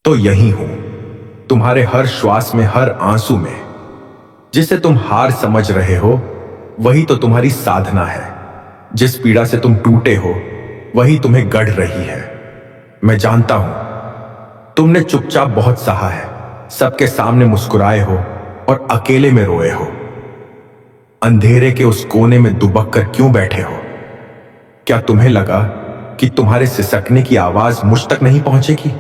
तो यही हूं, तुम्हारे हर श्वास में, हर आंसू में। जिसे तुम हार समझ रहे हो वही तो तुम्हारी साधना है। जिस पीड़ा से तुम टूटे हो वही तुम्हें गढ़ रही है। मैं जानता हूं तुमने चुपचाप बहुत सहा है, सबके सामने मुस्कुराए हो और अकेले में रोए हो। अंधेरे के उस कोने में दुबक कर क्यों बैठे हो? क्या तुम्हें लगा कि तुम्हारे सिसकने की आवाज मुझ तक नहीं पहुंचेगी?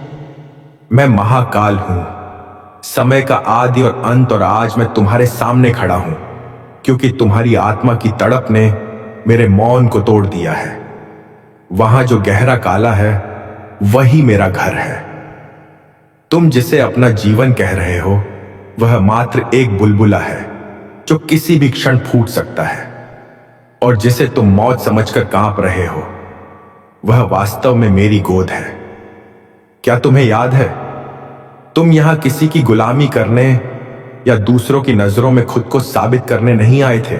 मैं महाकाल हूं, समय का आदि और अंत, और आज मैं तुम्हारे सामने खड़ा हूं क्योंकि तुम्हारी आत्मा की तड़प ने मेरे मौन को तोड़ दिया है। वहां जो गहरा काला है वही मेरा घर है। तुम जिसे अपना जीवन कह रहे हो वह मात्र एक बुलबुला है जो किसी भी क्षण फूट सकता है, और जिसे तुम मौत समझकर कांप रहे हो वह वास्तव में मेरी गोद है। क्या तुम्हें याद है, तुम यहां किसी की गुलामी करने या दूसरों की नजरों में खुद को साबित करने नहीं आए थे।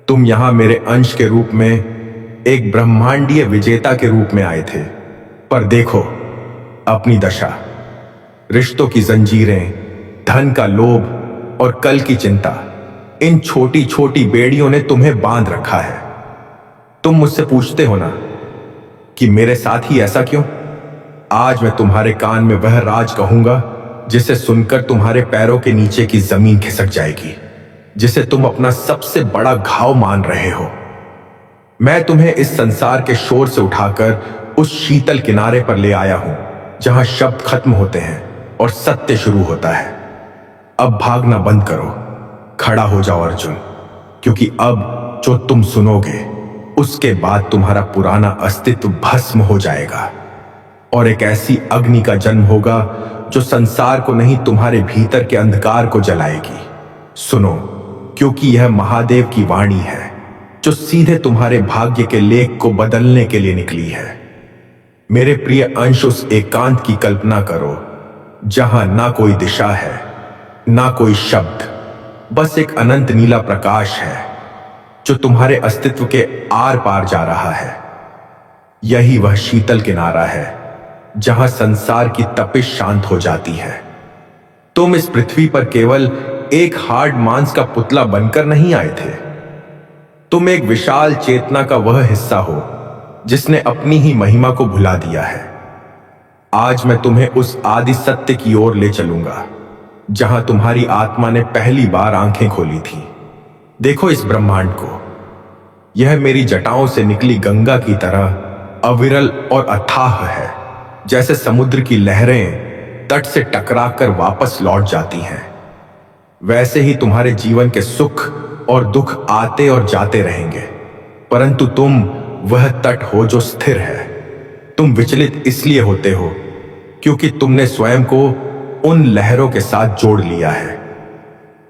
तुम यहां मेरे अंश के रूप में, एक ब्रह्मांडीय विजेता के रूप में आए थे। पर देखो अपनी दशा, रिश्तों की जंजीरें, धन का लोभ और कल की चिंता, इन छोटी छोटी बेड़ियों ने तुम्हें बांध रखा है। तुम मुझसे पूछते हो ना कि मेरे साथ ही ऐसा क्यों? आज मैं तुम्हारे कान में वह राज कहूंगा जिसे सुनकर तुम्हारे पैरों के नीचे की जमीन खिसक जाएगी, जिसे तुम अपना सबसे बड़ा घाव मान रहे हो। मैं तुम्हें इस संसार के शोर से उठाकर उस शीतल किनारे पर ले आया हूं जहां शब्द खत्म होते हैं और सत्य शुरू होता है। अब भागना बंद करो, खड़ा हो जाओ अर्जुन, क्योंकि अब जो तुम सुनोगे उसके बाद तुम्हारा पुराना अस्तित्व भस्म हो जाएगा और एक ऐसी अग्नि का जन्म होगा जो संसार को नहीं, तुम्हारे भीतर के अंधकार को जलाएगी। सुनो, क्योंकि यह महादेव की वाणी है जो सीधे तुम्हारे भाग्य के लेख को बदलने के लिए निकली है। मेरे प्रिय अंश, उस एकांत की कल्पना करो जहां ना कोई दिशा है, ना कोई शब्द, बस एक अनंत नीला प्रकाश है जो तुम्हारे अस्तित्व के आर पार जा रहा है। यही वह शीतल किनारा है जहां संसार की तपिश शांत हो जाती है। तुम इस पृथ्वी पर केवल एक हार्ड मांस का पुतला बनकर नहीं आए थे। तुम एक विशाल चेतना का वह हिस्सा हो जिसने अपनी ही महिमा को भुला दिया है। आज मैं तुम्हें उस आदि सत्य की ओर ले चलूंगा जहां तुम्हारी आत्मा ने पहली बार आंखें खोली थी। देखो इस ब्रह्मांड को, यह मेरी जटाओं से निकली गंगा की तरह अविरल और अथाह है। जैसे समुद्र की लहरें तट से टकराकर वापस लौट जाती हैं, वैसे ही तुम्हारे जीवन के सुख और दुख आते और जाते रहेंगे, परंतु तुम वह तट हो जो स्थिर है। तुम विचलित इसलिए होते हो क्योंकि तुमने स्वयं को उन लहरों के साथ जोड़ लिया है।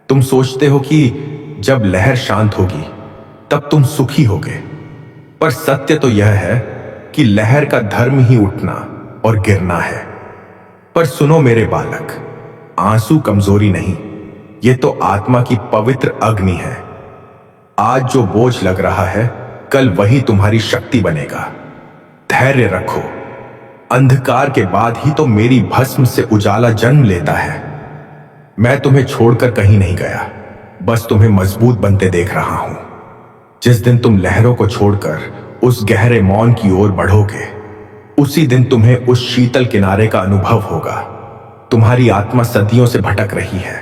तुम सोचते हो कि जब लहर शांत होगी तब तुम सुखी होगे, पर सत्य तो यह है कि लहर का धर्म ही उठना और गिरना है। पर सुनो मेरे बालक, आंसू कमजोरी नहीं, ये तो आत्मा की पवित्र अग्नि है। आज जो बोझ लग रहा है कल वही तुम्हारी शक्ति बनेगा। धैर्य रखो, अंधकार के बाद ही तो मेरी भस्म से उजाला जन्म लेता है। मैं तुम्हें छोड़कर कहीं नहीं गया, बस तुम्हें मजबूत बनते देख रहा हूं। जिस दिन तुम लहरों को छोड़कर उस गहरे मौन की ओर बढ़ोगे, उसी दिन तुम्हें उस शीतल किनारे का अनुभव होगा। तुम्हारी आत्मा सदियों से भटक रही है,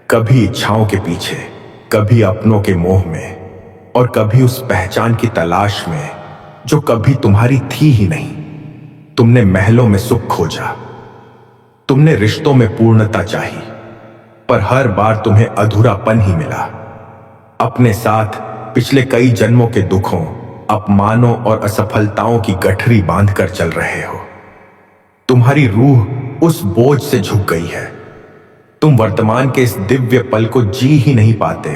कभी इच्छाओं के पीछे, कभी अपनों के मोह में, और कभी उस पहचान की तलाश में जो कभी तुम्हारी थी ही नहीं। तुमने महलों में सुख खोजा, तुमने रिश्तों में पूर्णता चाही, पर हर बार तुम्हें अधूरापन ही मिला। अपने साथ पिछले कई जन्मों के दुखों, अपमानों और असफलताओं की गठरी बांधकर चल रहे हो। तुम्हारी रूह उस बोझ से झुक गई है। तुम वर्तमान के इस दिव्य पल को जी ही नहीं पाते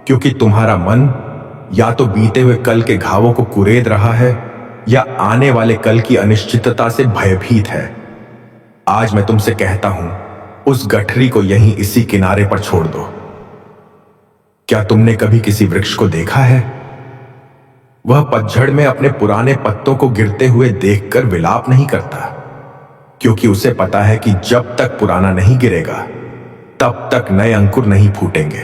क्योंकि तुम्हारा मन या तो बीते हुए कल के घावों को कुरेद रहा है या आने वाले कल की अनिश्चितता से भयभीत है। आज मैं तुमसे कहता हूं, उस गठरी को यहीं इसी किनारे पर छोड़ दो। क्या तुमने कभी किसी वृक्ष को देखा है? वह पतझड़ में अपने पुराने पत्तों को गिरते हुए देखकर विलाप नहीं करता। क्योंकि उसे पता है कि जब तक पुराना नहीं गिरेगा तब तक नए अंकुर नहीं फूटेंगे।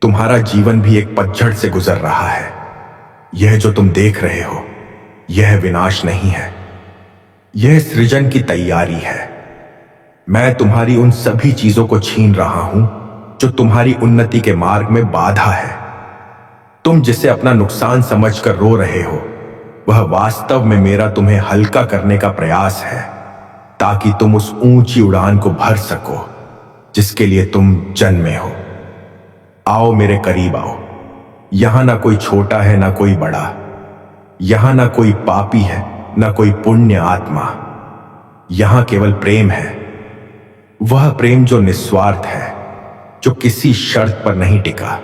तुम्हारा जीवन भी एक पतझड़ से गुजर रहा है। यह जो तुम देख रहे हो यह विनाश नहीं है, यह सृजन की तैयारी है। मैं तुम्हारी उन सभी चीजों को छीन रहा हूं जो तुम्हारी उन्नति के मार्ग में बाधा है। तुम जिसे अपना नुकसान समझकर रो रहे हो वह वास्तव में मेरा तुम्हें हल्का करने का प्रयास है, ताकि तुम उस ऊंची उड़ान को भर सको जिसके लिए तुम जन्मे हो। आओ मेरे करीब आओ। यहां ना कोई छोटा है ना कोई बड़ा, यहां ना कोई पापी है ना कोई पुण्य आत्मा। यहां केवल प्रेम है, वह प्रेम जो निस्वार्थ है, जो किसी शर्त पर नहीं टिका।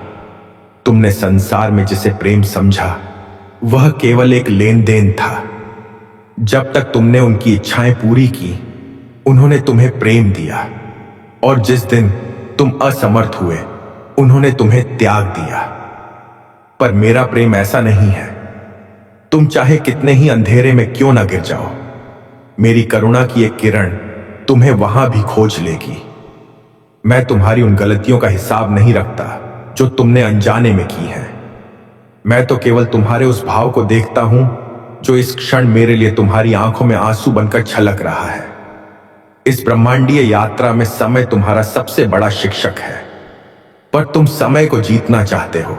तुमने संसार में जिसे प्रेम समझा वह केवल एक लेन देन था। जब तक तुमने उनकी इच्छाएं पूरी की उन्होंने तुम्हें प्रेम दिया, और जिस दिन तुम असमर्थ हुए उन्होंने तुम्हें त्याग दिया। पर मेरा प्रेम ऐसा नहीं है। तुम चाहे कितने ही अंधेरे में क्यों ना गिर जाओ, मेरी करुणा की एक किरण तुम्हें वहां भी खोज लेगी। मैं तुम्हारी उन गलतियों का हिसाब नहीं रखता जो तुमने अनजाने में की है। मैं तो केवल तुम्हारे उस भाव को देखता हूं जो इस क्षण मेरे लिए तुम्हारी आंखों में आंसू बनकर छलक रहा है। इस ब्रह्मांडीय यात्रा में समय तुम्हारा सबसे बड़ा शिक्षक है, पर तुम समय को जीतना चाहते हो,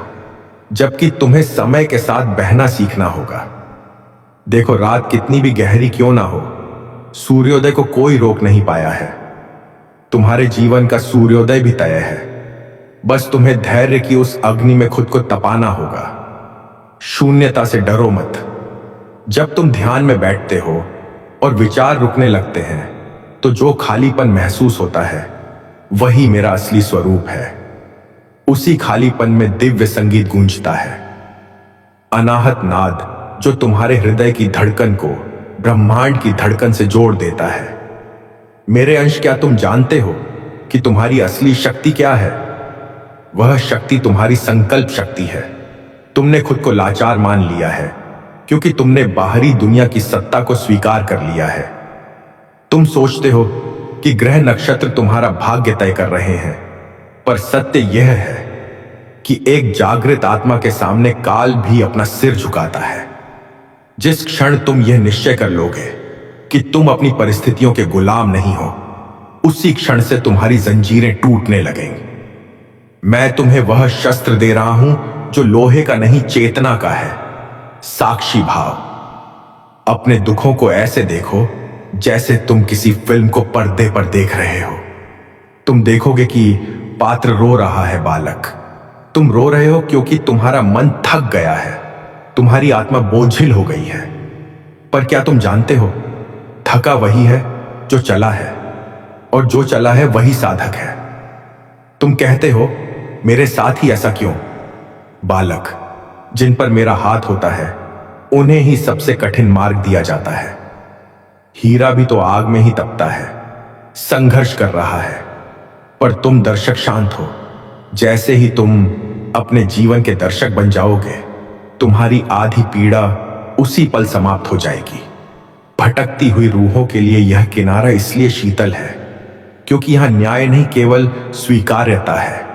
जबकि तुम्हें समय के साथ बहना सीखना होगा। देखो, रात कितनी भी गहरी क्यों ना हो, सूर्योदय को कोई रोक नहीं पाया है। तुम्हारे जीवन का सूर्योदय भी तय है, बस तुम्हें धैर्य की उस अग्नि में खुद को तपाना होगा। शून्यता से डरो मत। जब तुम ध्यान में बैठते हो और विचार रुकने लगते हैं तो जो खालीपन महसूस होता है वही मेरा असली स्वरूप है। उसी खालीपन में दिव्य संगीत गूंजता है, अनाहत नाद जो तुम्हारे हृदय की धड़कन को ब्रह्मांड की धड़कन से जोड़ देता है। मेरे अंश, क्या तुम जानते हो कि तुम्हारी असली शक्ति क्या है? वह शक्ति तुम्हारी संकल्प शक्ति है। तुमने खुद को लाचार मान लिया है क्योंकि तुमने बाहरी दुनिया की सत्ता को स्वीकार कर लिया है। तुम सोचते हो कि ग्रह नक्षत्र तुम्हारा भाग्य तय कर रहे हैं, पर सत्य यह है कि एक जागृत आत्मा के सामने काल भी अपना सिर झुकाता है। जिस क्षण तुम यह निश्चय कर लोगे कि तुम अपनी परिस्थितियों के गुलाम नहीं हो, उसी क्षण से तुम्हारी जंजीरें टूटने लगेंगी। मैं तुम्हें वह शस्त्र दे रहा हूं जो लोहे का नहीं चेतना का है, साक्षी भाव। अपने दुखों को ऐसे देखो जैसे तुम किसी फिल्म को पर्दे पर देख रहे हो। तुम देखोगे कि पात्र रो रहा है बालक। तुम रो रहे हो क्योंकि तुम्हारा मन थक गया है, तुम्हारी आत्मा बोझिल हो गई है। पर क्या तुम जानते हो, थका वही है जो चला है, और जो चला है वही साधक है। तुम कहते हो मेरे साथ ही ऐसा क्यों? बालक, जिन पर मेरा हाथ होता है उन्हें ही सबसे कठिन मार्ग दिया जाता है। हीरा भी तो आग में ही तपता है, संघर्ष कर रहा है, पर तुम दर्शक शांत हो। जैसे ही तुम अपने जीवन के दर्शक बन जाओगे, तुम्हारी आधी पीड़ा उसी पल समाप्त हो जाएगी। भटकती हुई रूहों के लिए यह किनारा इसलिए शीतल है क्योंकि यहां न्याय नहीं, केवल स्वीकार्यता है।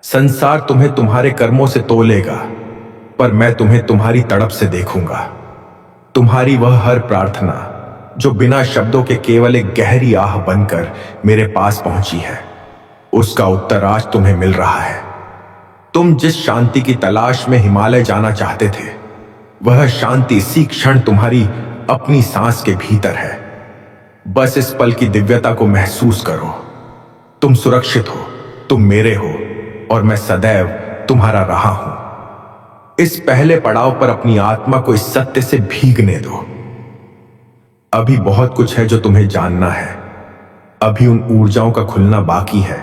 संसार तुम्हें तुम्हारे कर्मों से तोलेगा, पर मैं तुम्हें तुम्हारी तड़प से देखूंगा। तुम्हारी वह हर प्रार्थना जो बिना शब्दों के केवल एक गहरी आह बनकर मेरे पास पहुंची है, उसका उत्तर आज तुम्हें मिल रहा है। तुम जिस शांति की तलाश में हिमालय जाना चाहते थे, वह शांति इसी क्षण तुम्हारी अपनी सांस के भीतर है। बस इस पल की दिव्यता को महसूस करो। तुम सुरक्षित हो, तुम मेरे हो, और मैं सदैव तुम्हारा रहा हूं। इस पहले पड़ाव पर अपनी आत्मा को इस सत्य से भीगने दो। अभी बहुत कुछ है जो तुम्हें जानना है। अभी उन ऊर्जाओं का खुलना बाकी है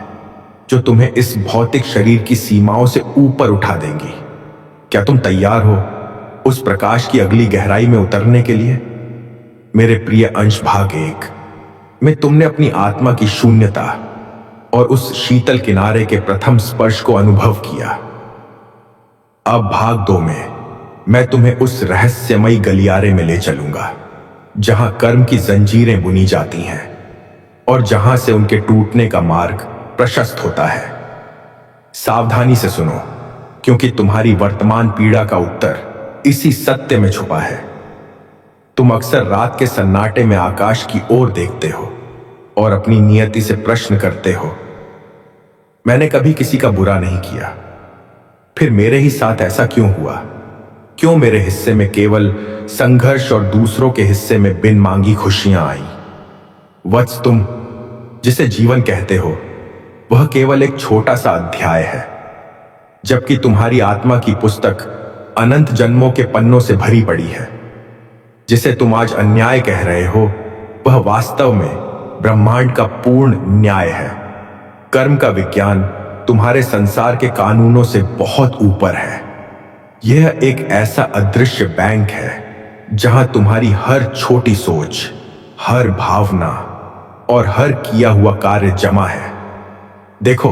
जो तुम्हें इस भौतिक शरीर की सीमाओं से ऊपर उठा देंगी। क्या तुम तैयार हो उस प्रकाश की अगली गहराई में उतरने के लिए? मेरे प्रिय अंश, भाग 1 में तुमने अपनी आत्मा की शून्यता और उस शीतल किनारे के प्रथम स्पर्श को अनुभव किया। अब भाग 2 में मैं तुम्हें उस रहस्यमयी गलियारे में ले चलूंगा जहां कर्म की जंजीरें बुनी जाती हैं और जहां से उनके टूटने का मार्ग प्रशस्त होता है। सावधानी से सुनो, क्योंकि तुम्हारी वर्तमान पीड़ा का उत्तर इसी सत्य में छुपा है। तुम अक्सर रात के सन्नाटे में आकाश की ओर देखते हो और अपनी नियति से प्रश्न करते हो, मैंने कभी किसी का बुरा नहीं किया, फिर मेरे ही साथ ऐसा क्यों हुआ? क्यों मेरे हिस्से में केवल संघर्ष और दूसरों के हिस्से में बिन मांगी खुशियां आई? वत्स, तुम जिसे जीवन कहते हो वह केवल एक छोटा सा अध्याय है, जबकि तुम्हारी आत्मा की पुस्तक अनंत जन्मों के पन्नों से भरी पड़ी है। जिसे तुम आज अन्याय कह रहे हो वह वास्तव में ब्रह्मांड का पूर्ण न्याय है। कर्म का विज्ञान तुम्हारे संसार के कानूनों से बहुत ऊपर है। यह एक ऐसा अदृश्य बैंक है जहां तुम्हारी हर छोटी सोच, हर भावना और हर किया हुआ कार्य जमा है। देखो,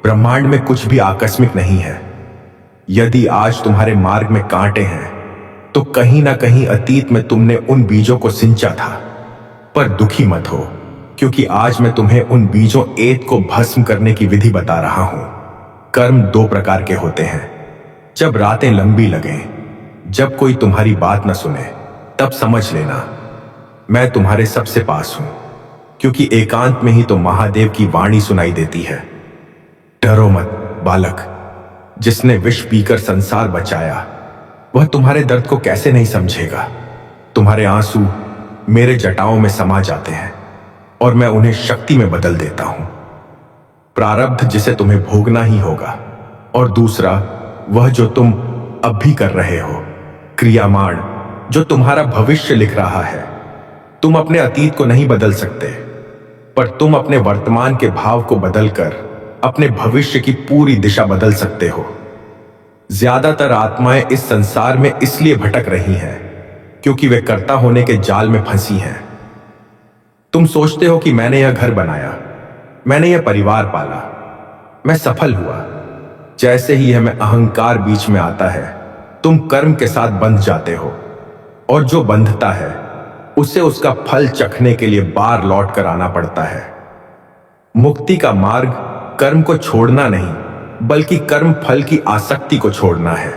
ब्रह्मांड में कुछ भी आकस्मिक नहीं है। यदि आज तुम्हारे मार्ग में कांटे हैं तो कहीं ना कहीं अतीत में तुमने उन बीजों को सिंचा था। पर दुखी मत हो, क्योंकि आज मैं तुम्हें उन बीजों एत को भस्म करने की विधि बता रहा हूं। कर्म दो प्रकार के होते हैं। जब रातें लंबी लगें, जब कोई तुम्हारी बात न सुने, तब समझ लेना मैं तुम्हारे सबसे पास हूं, क्योंकि एकांत में ही तो महादेव की वाणी सुनाई देती है। डरो मत बालक, जिसने विष पीकर संसार बचाया वह तुम्हारे दर्द को कैसे नहीं समझेगा। तुम्हारे आंसू मेरे जटाओं में समा जाते हैं और मैं उन्हें शक्ति में बदल देता हूं। प्रारब्ध जिसे तुम्हें भोगना ही होगा, और दूसरा वह जो तुम अब भी कर रहे हो, क्रियामाण जो तुम्हारा भविष्य लिख रहा है। तुम अपने अतीत को नहीं बदल सकते, पर तुम अपने वर्तमान के भाव को बदलकर अपने भविष्य की पूरी दिशा बदल सकते हो। ज्यादातर आत्माएं इस संसार में इसलिए भटक रही हैं क्योंकि वे कर्ता होने के जाल में फंसी हैं। तुम सोचते हो कि मैंने यह घर बनाया, मैंने यह परिवार पाला, मैं सफल हुआ। जैसे ही यह मैं अहंकार बीच में आता है, तुम कर्म के साथ बंध जाते हो, और जो बंधता है उसे उसका फल चखने के लिए बार लौट कर आना पड़ता है। मुक्ति का मार्ग कर्म को छोड़ना नहीं, बल्कि कर्म फल की आसक्ति को छोड़ना है।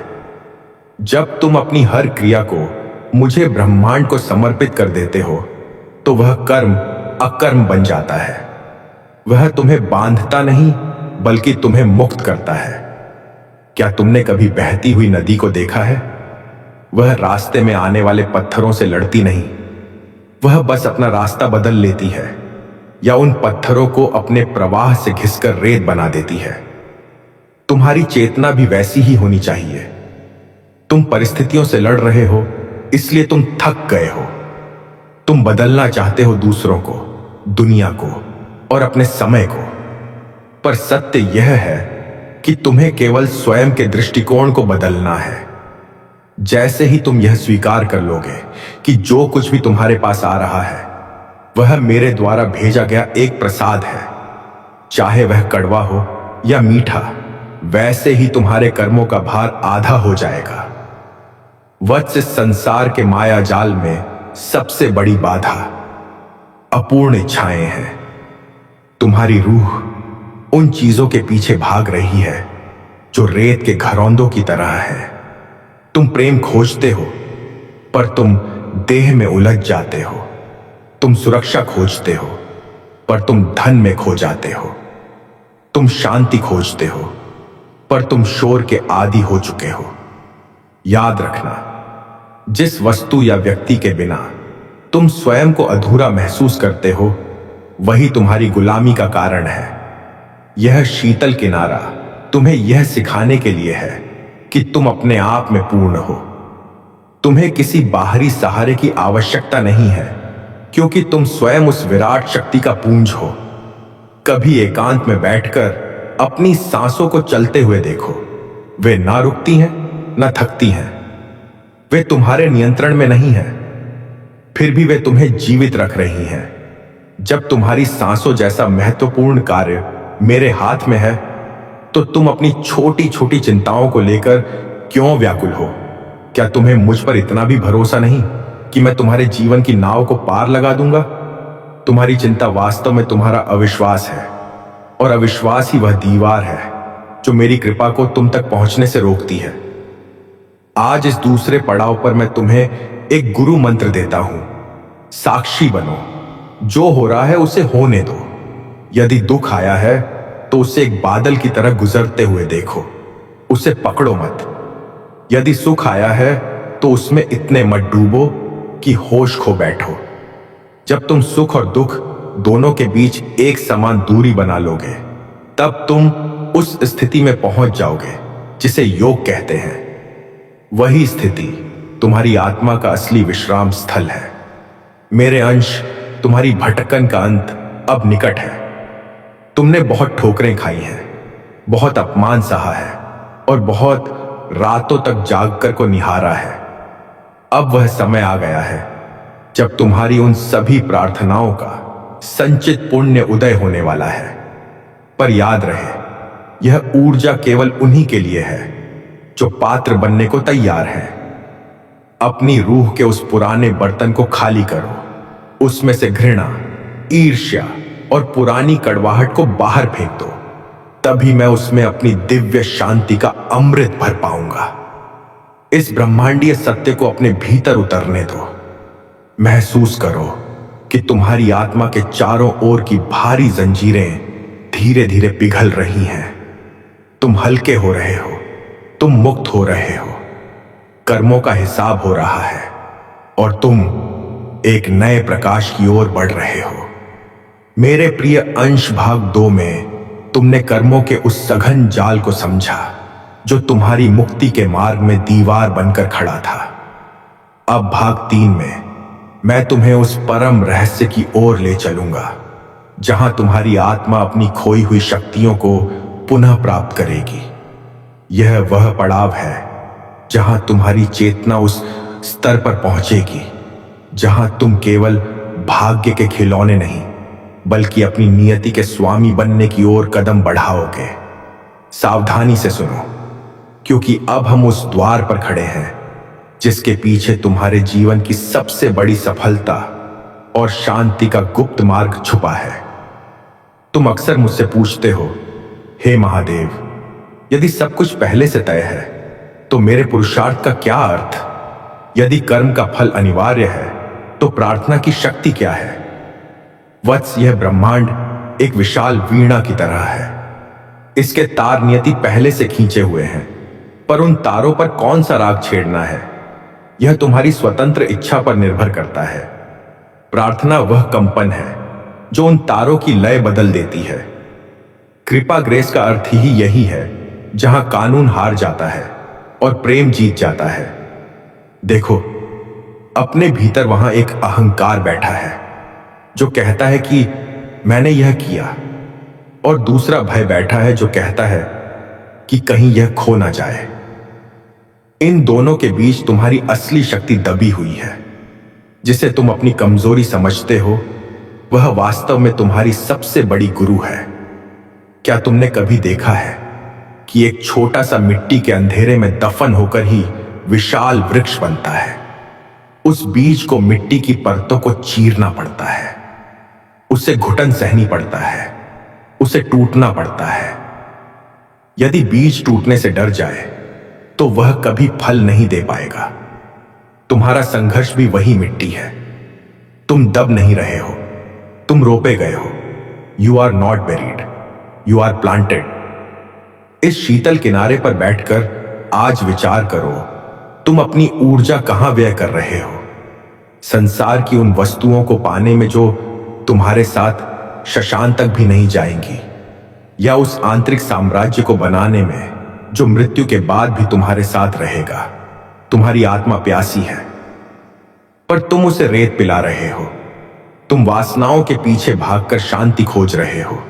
जब तुम अपनी हर क्रिया को मुझे ब्रह्मांड को समर्पित कर देते हो, तो वह कर्म अकर्म बन जाता है। वह तुम्हें बांधता नहीं, बल्कि तुम्हें मुक्त करता है। क्या तुमने कभी बहती हुई नदी को देखा है? वह रास्ते में आने वाले पत्थरों से लड़ती नहीं, वह बस अपना रास्ता बदल लेती है, या उन पत्थरों को अपने प्रवाह से घिसकर रेत बना देती है। तुम्हारी चेतना भी वैसी ही होनी चाहिए। तुम परिस्थितियों से लड़ रहे हो, इसलिए तुम थक गए हो। तुम बदलना चाहते हो दूसरों को, दुनिया को और अपने समय को, पर सत्य यह है कि तुम्हें केवल स्वयं के दृष्टिकोण को बदलना है। जैसे ही तुम यह स्वीकार कर लोगे कि जो कुछ भी तुम्हारे पास आ रहा है वह मेरे द्वारा भेजा गया एक प्रसाद है, चाहे वह कड़वा हो या मीठा, वैसे ही तुम्हारे कर्मों का भार आधा हो जाएगा। वत्स, इस संसार के माया जाल में सबसे बड़ी बाधा अपूर्ण इच्छाएं हैं। तुम्हारी रूह उन चीजों के पीछे भाग रही है जो रेत के घरौंदों की तरह है। तुम प्रेम खोजते हो, पर तुम देह में उलझ जाते हो। तुम सुरक्षा खोजते हो, पर तुम धन में खो जाते हो। तुम शांति खोजते हो, पर तुम शोर के आदी हो चुके हो। याद रखना, जिस वस्तु या व्यक्ति के बिना तुम स्वयं को अधूरा महसूस करते हो, वही तुम्हारी गुलामी का कारण है। यह शीतल किनारा तुम्हें यह सिखाने के लिए है कि तुम अपने आप में पूर्ण हो। तुम्हें किसी बाहरी सहारे की आवश्यकता नहीं है, क्योंकि तुम स्वयं उस विराट शक्ति का पुंज हो। कभी एकांत में बैठकर अपनी सांसों को चलते हुए देखो। वे ना रुकती हैं, ना थकती हैं। वे तुम्हारे नियंत्रण में नहीं हैं, फिर भी वे तुम्हें जीवित रख रही हैं। जब तुम्हारी सांसों जैसा महत्वपूर्ण कार्य मेरे हाथ में है, तो तुम अपनी छोटी छोटी चिंताओं को लेकर क्यों व्याकुल हो? क्या तुम्हें मुझ पर इतना भी भरोसा नहीं कि मैं तुम्हारे जीवन की नाव को पार लगा दूंगा? तुम्हारी चिंता वास्तव में तुम्हारा अविश्वास है, और अविश्वास ही वह दीवार है जो मेरी कृपा को तुम तक पहुंचने से रोकती है। आज इस दूसरे पड़ाव पर मैं तुम्हें एक गुरु मंत्र देता हूं। साक्षी बनो, जो हो रहा है उसे होने दो। यदि दुख आया है तो उसे एक बादल की तरह गुजरते हुए देखो, उसे पकड़ो मत। यदि सुख आया है तो उसमें इतने मत डूबो कि होश खो बैठो। जब तुम सुख और दुख दोनों के बीच एक समान दूरी बना लोगे, तब तुम उस स्थिति में पहुंच जाओगे जिसे योग कहते हैं। वही स्थिति तुम्हारी आत्मा का असली विश्राम स्थल है। मेरे अंश, तुम्हारी भटकन का अंत अब निकट है। तुमने बहुत ठोकरें खाई हैं, बहुत अपमान सहा है और बहुत रातों तक जागकर को निहारा है। अब वह समय आ गया है जब तुम्हारी उन सभी प्रार्थनाओं का संचित पुण्य उदय होने वाला है। पर याद रहे, यह ऊर्जा केवल उन्हीं के लिए है जो पात्र बनने को तैयार है। अपनी रूह के उस पुराने बर्तन को खाली करो, उसमें से घृणा, ईर्ष्या और पुरानी कड़वाहट को बाहर फेंक दो। तभी मैं उसमें अपनी दिव्य शांति का अमृत भर पाऊंगा। इस ब्रह्मांडीय सत्य को अपने भीतर उतरने दो। महसूस करो कि तुम्हारी आत्मा के चारों ओर की भारी जंजीरें धीरे धीरे पिघल रही हैं। तुम हल्के हो रहे हो, तुम मुक्त हो रहे हो, कर्मों का हिसाब हो रहा है और तुम एक नए प्रकाश की ओर बढ़ रहे हो। मेरे प्रिय अंश, भाग 2 में तुमने कर्मों के उस सघन जाल को समझा जो तुम्हारी मुक्ति के मार्ग में दीवार बनकर खड़ा था। अब भाग 3 में मैं तुम्हें उस परम रहस्य की ओर ले चलूंगा जहां तुम्हारी आत्मा अपनी खोई हुई शक्तियों को पुनः प्राप्त करेगी। यह वह पड़ाव है जहां तुम्हारी चेतना उस स्तर पर पहुंचेगी जहां तुम केवल भाग्य के खिलौने नहीं, बल्कि अपनी नियति के स्वामी बनने की ओर कदम बढ़ाओगे। सावधानी से सुनो, क्योंकि अब हम उस द्वार पर खड़े हैं जिसके पीछे तुम्हारे जीवन की सबसे बड़ी सफलता और शांति का गुप्त मार्ग छुपा है। तुम अक्सर मुझसे पूछते हो, हे महादेव, यदि सब कुछ पहले से तय है तो मेरे पुरुषार्थ का क्या अर्थ? यदि कर्म का फल अनिवार्य है तो प्रार्थना की शक्ति क्या है? वत्स, यह ब्रह्मांड एक विशाल वीणा की तरह है। इसके तार नियति पहले से खींचे हुए हैं, पर उन तारों पर कौन सा राग छेड़ना है यह तुम्हारी स्वतंत्र इच्छा पर निर्भर करता है। प्रार्थना वह कंपन है जो उन तारों की लय बदल देती है। कृपा ग्रेस का अर्थ ही यही है जहां कानून हार जाता है और प्रेम जीत जाता है। देखो, अपने भीतर वहां एक अहंकार बैठा है जो कहता है कि मैंने यह किया, और दूसरा भय बैठा है जो कहता है कि कहीं यह खो ना जाए। इन दोनों के बीच तुम्हारी असली शक्ति दबी हुई है। जिसे तुम अपनी कमजोरी समझते हो, वह वास्तव में तुम्हारी सबसे बड़ी गुरु है। क्या तुमने कभी देखा है कि एक छोटा सा मिट्टी के अंधेरे में दफन होकर ही विशाल वृक्ष बनता है? उस बीज को मिट्टी की परतों को चीरना पड़ता है, उसे घुटन सहनी पड़ता है, उसे टूटना पड़ता है। यदि बीज टूटने से डर जाए तो वह कभी फल नहीं दे पाएगा। तुम्हारा संघर्ष भी वही मिट्टी है। तुम दब नहीं रहे हो, तुम रोपे गए हो। You are not buried, you are planted. इस शीतल किनारे पर बैठकर आज विचार करो, तुम अपनी ऊर्जा कहां व्यय कर रहे हो? संसार की उन वस्तुओं को पाने में जो तुम्हारे साथ शशांक तक भी नहीं जाएंगी, या उस आंतरिक साम्राज्य को बनाने में जो मृत्यु के बाद भी तुम्हारे साथ रहेगा? तुम्हारी आत्मा प्यासी है, पर तुम उसे रेत पिला रहे हो। तुम वासनाओं के पीछे भागकर शांति खोज रहे हो।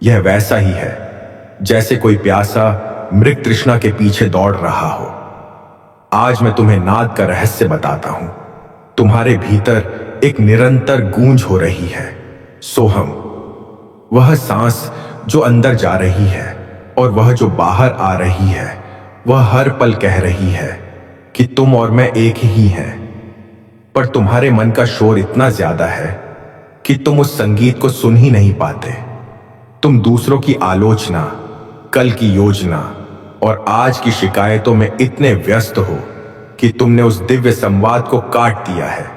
यह वैसा ही है जैसे कोई प्यासा मृग तृष्णा के पीछे दौड़ रहा हो। आज मैं तुम्हें नाद का रहस्य बताता हूं। तुम्हारे भीतर एक निरंतर गूंज हो रही है, सोहम। वह सांस जो अंदर जा रही है और वह जो बाहर आ रही है, वह हर पल कह रही है कि तुम और मैं एक ही हैं। पर तुम्हारे मन का शोर इतना ज्यादा है कि तुम उस संगीत को सुन ही नहीं पाते। तुम दूसरों की आलोचना, कल की योजना और आज की शिकायतों में इतने व्यस्त हो कि तुमने उस दिव्य संवाद को काट दिया है।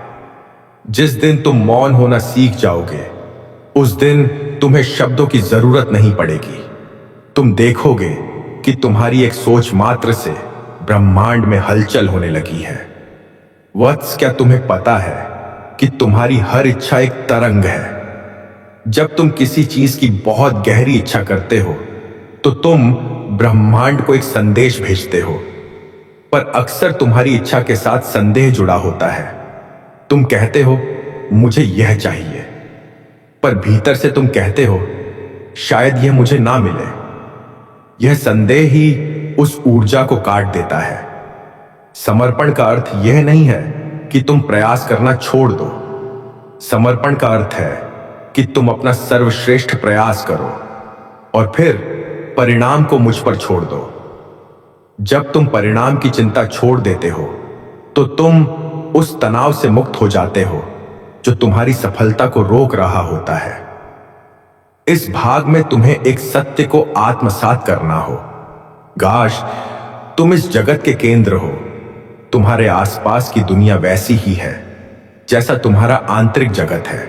जिस दिन तुम मौन होना सीख जाओगे, उस दिन तुम्हें शब्दों की जरूरत नहीं पड़ेगी। तुम देखोगे कि तुम्हारी एक सोच मात्र से ब्रह्मांड में हलचल होने लगी है। वत्स, क्या तुम्हें पता है कि तुम्हारी हर इच्छा एक तरंग है? जब तुम किसी चीज की बहुत गहरी इच्छा करते हो तो तुम ब्रह्मांड को एक संदेश भेजते हो, पर अक्सर तुम्हारी इच्छा के साथ संदेह जुड़ा होता है। तुम कहते हो मुझे यह चाहिए, पर भीतर से तुम कहते हो शायद यह मुझे ना मिले। यह संदेह ही उस ऊर्जा को काट देता है। समर्पण का अर्थ यह नहीं है कि तुम प्रयास करना छोड़ दो। समर्पण का अर्थ है कि तुम अपना सर्वश्रेष्ठ प्रयास करो और फिर परिणाम को मुझ पर छोड़ दो। जब तुम परिणाम की चिंता छोड़ देते हो तो तुम उस तनाव से मुक्त हो जाते हो जो तुम्हारी सफलता को रोक रहा होता है। इस भाग में तुम्हें एक सत्य को आत्मसात करना हो। गाश, तुम इस जगत के केंद्र हो। तुम्हारे आसपास की दुनिया वैसी ही है जैसा तुम्हारा आंतरिक जगत है।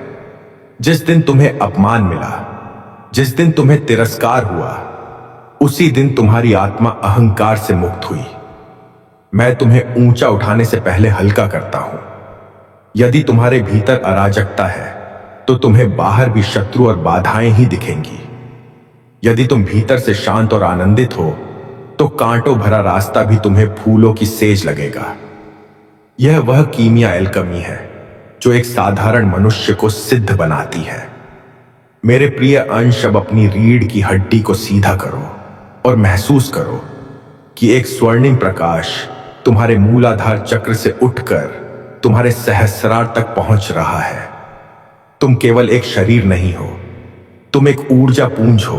जिस दिन तुम्हें अपमान मिला, जिस दिन तुम्हें तिरस्कार हुआ, उसी दिन तुम्हारी आत्मा अहंकार से मुक्त हुई। मैं तुम्हें ऊंचा उठाने से पहले हल्का करता हूं। यदि तुम्हारे भीतर अराजकता है तो तुम्हें बाहर भी शत्रु और बाधाएं ही दिखेंगी। यदि तुम भीतर से शांत और आनंदित हो तो कांटों भरा रास्ता भी तुम्हें फूलों की सेज लगेगा। यह वह कीमिया एल्केमी है जो एक साधारण मनुष्य को सिद्ध बनाती है। मेरे प्रिय अंश, अब अपनी रीढ़ की हड्डी को सीधा करो और महसूस करो कि एक स्वर्णिम प्रकाश तुम्हारे मूलाधार चक्र से उठकर तुम्हारे सहस्रार तक पहुंच रहा है। तुम केवल एक शरीर नहीं हो, तुम एक ऊर्जा पुंज हो।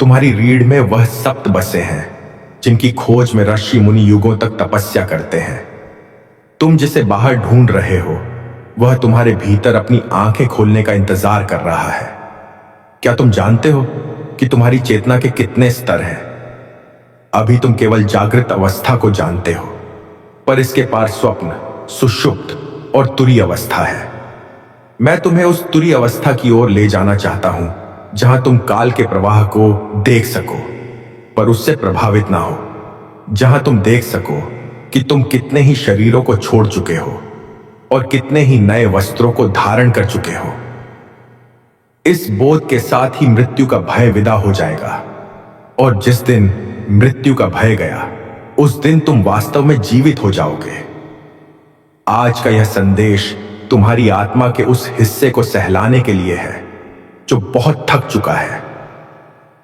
तुम्हारी रीढ़ में वह सप्त बसे हैं जिनकी खोज में ऋषि मुनि युगों तक तपस्या करते हैं। तुम जिसे बाहर ढूंढ रहे हो वह तुम्हारे भीतर अपनी आंखें खोलने का इंतजार कर रहा है। क्या तुम जानते हो कि तुम्हारी चेतना के कितने स्तर हैं? अभी तुम केवल जागृत अवस्था को जानते हो, पर इसके पार स्वप्न, सुषुप्त और तुरीय अवस्था है। मैं तुम्हें उस तुरीय अवस्था की ओर ले जाना चाहता हूं जहां तुम काल के प्रवाह को देख सको पर उससे प्रभावित ना हो, जहां तुम देख सको कि तुम कितने ही शरीरों को छोड़ चुके हो और कितने ही नए वस्त्रों को धारण कर चुके हो। इस बोध के साथ ही मृत्यु का भय विदा हो जाएगा, और जिस दिन मृत्यु का भय गया उस दिन तुम वास्तव में जीवित हो जाओगे। आज का यह संदेश तुम्हारी आत्मा के उस हिस्से को सहलाने के लिए है जो बहुत थक चुका है।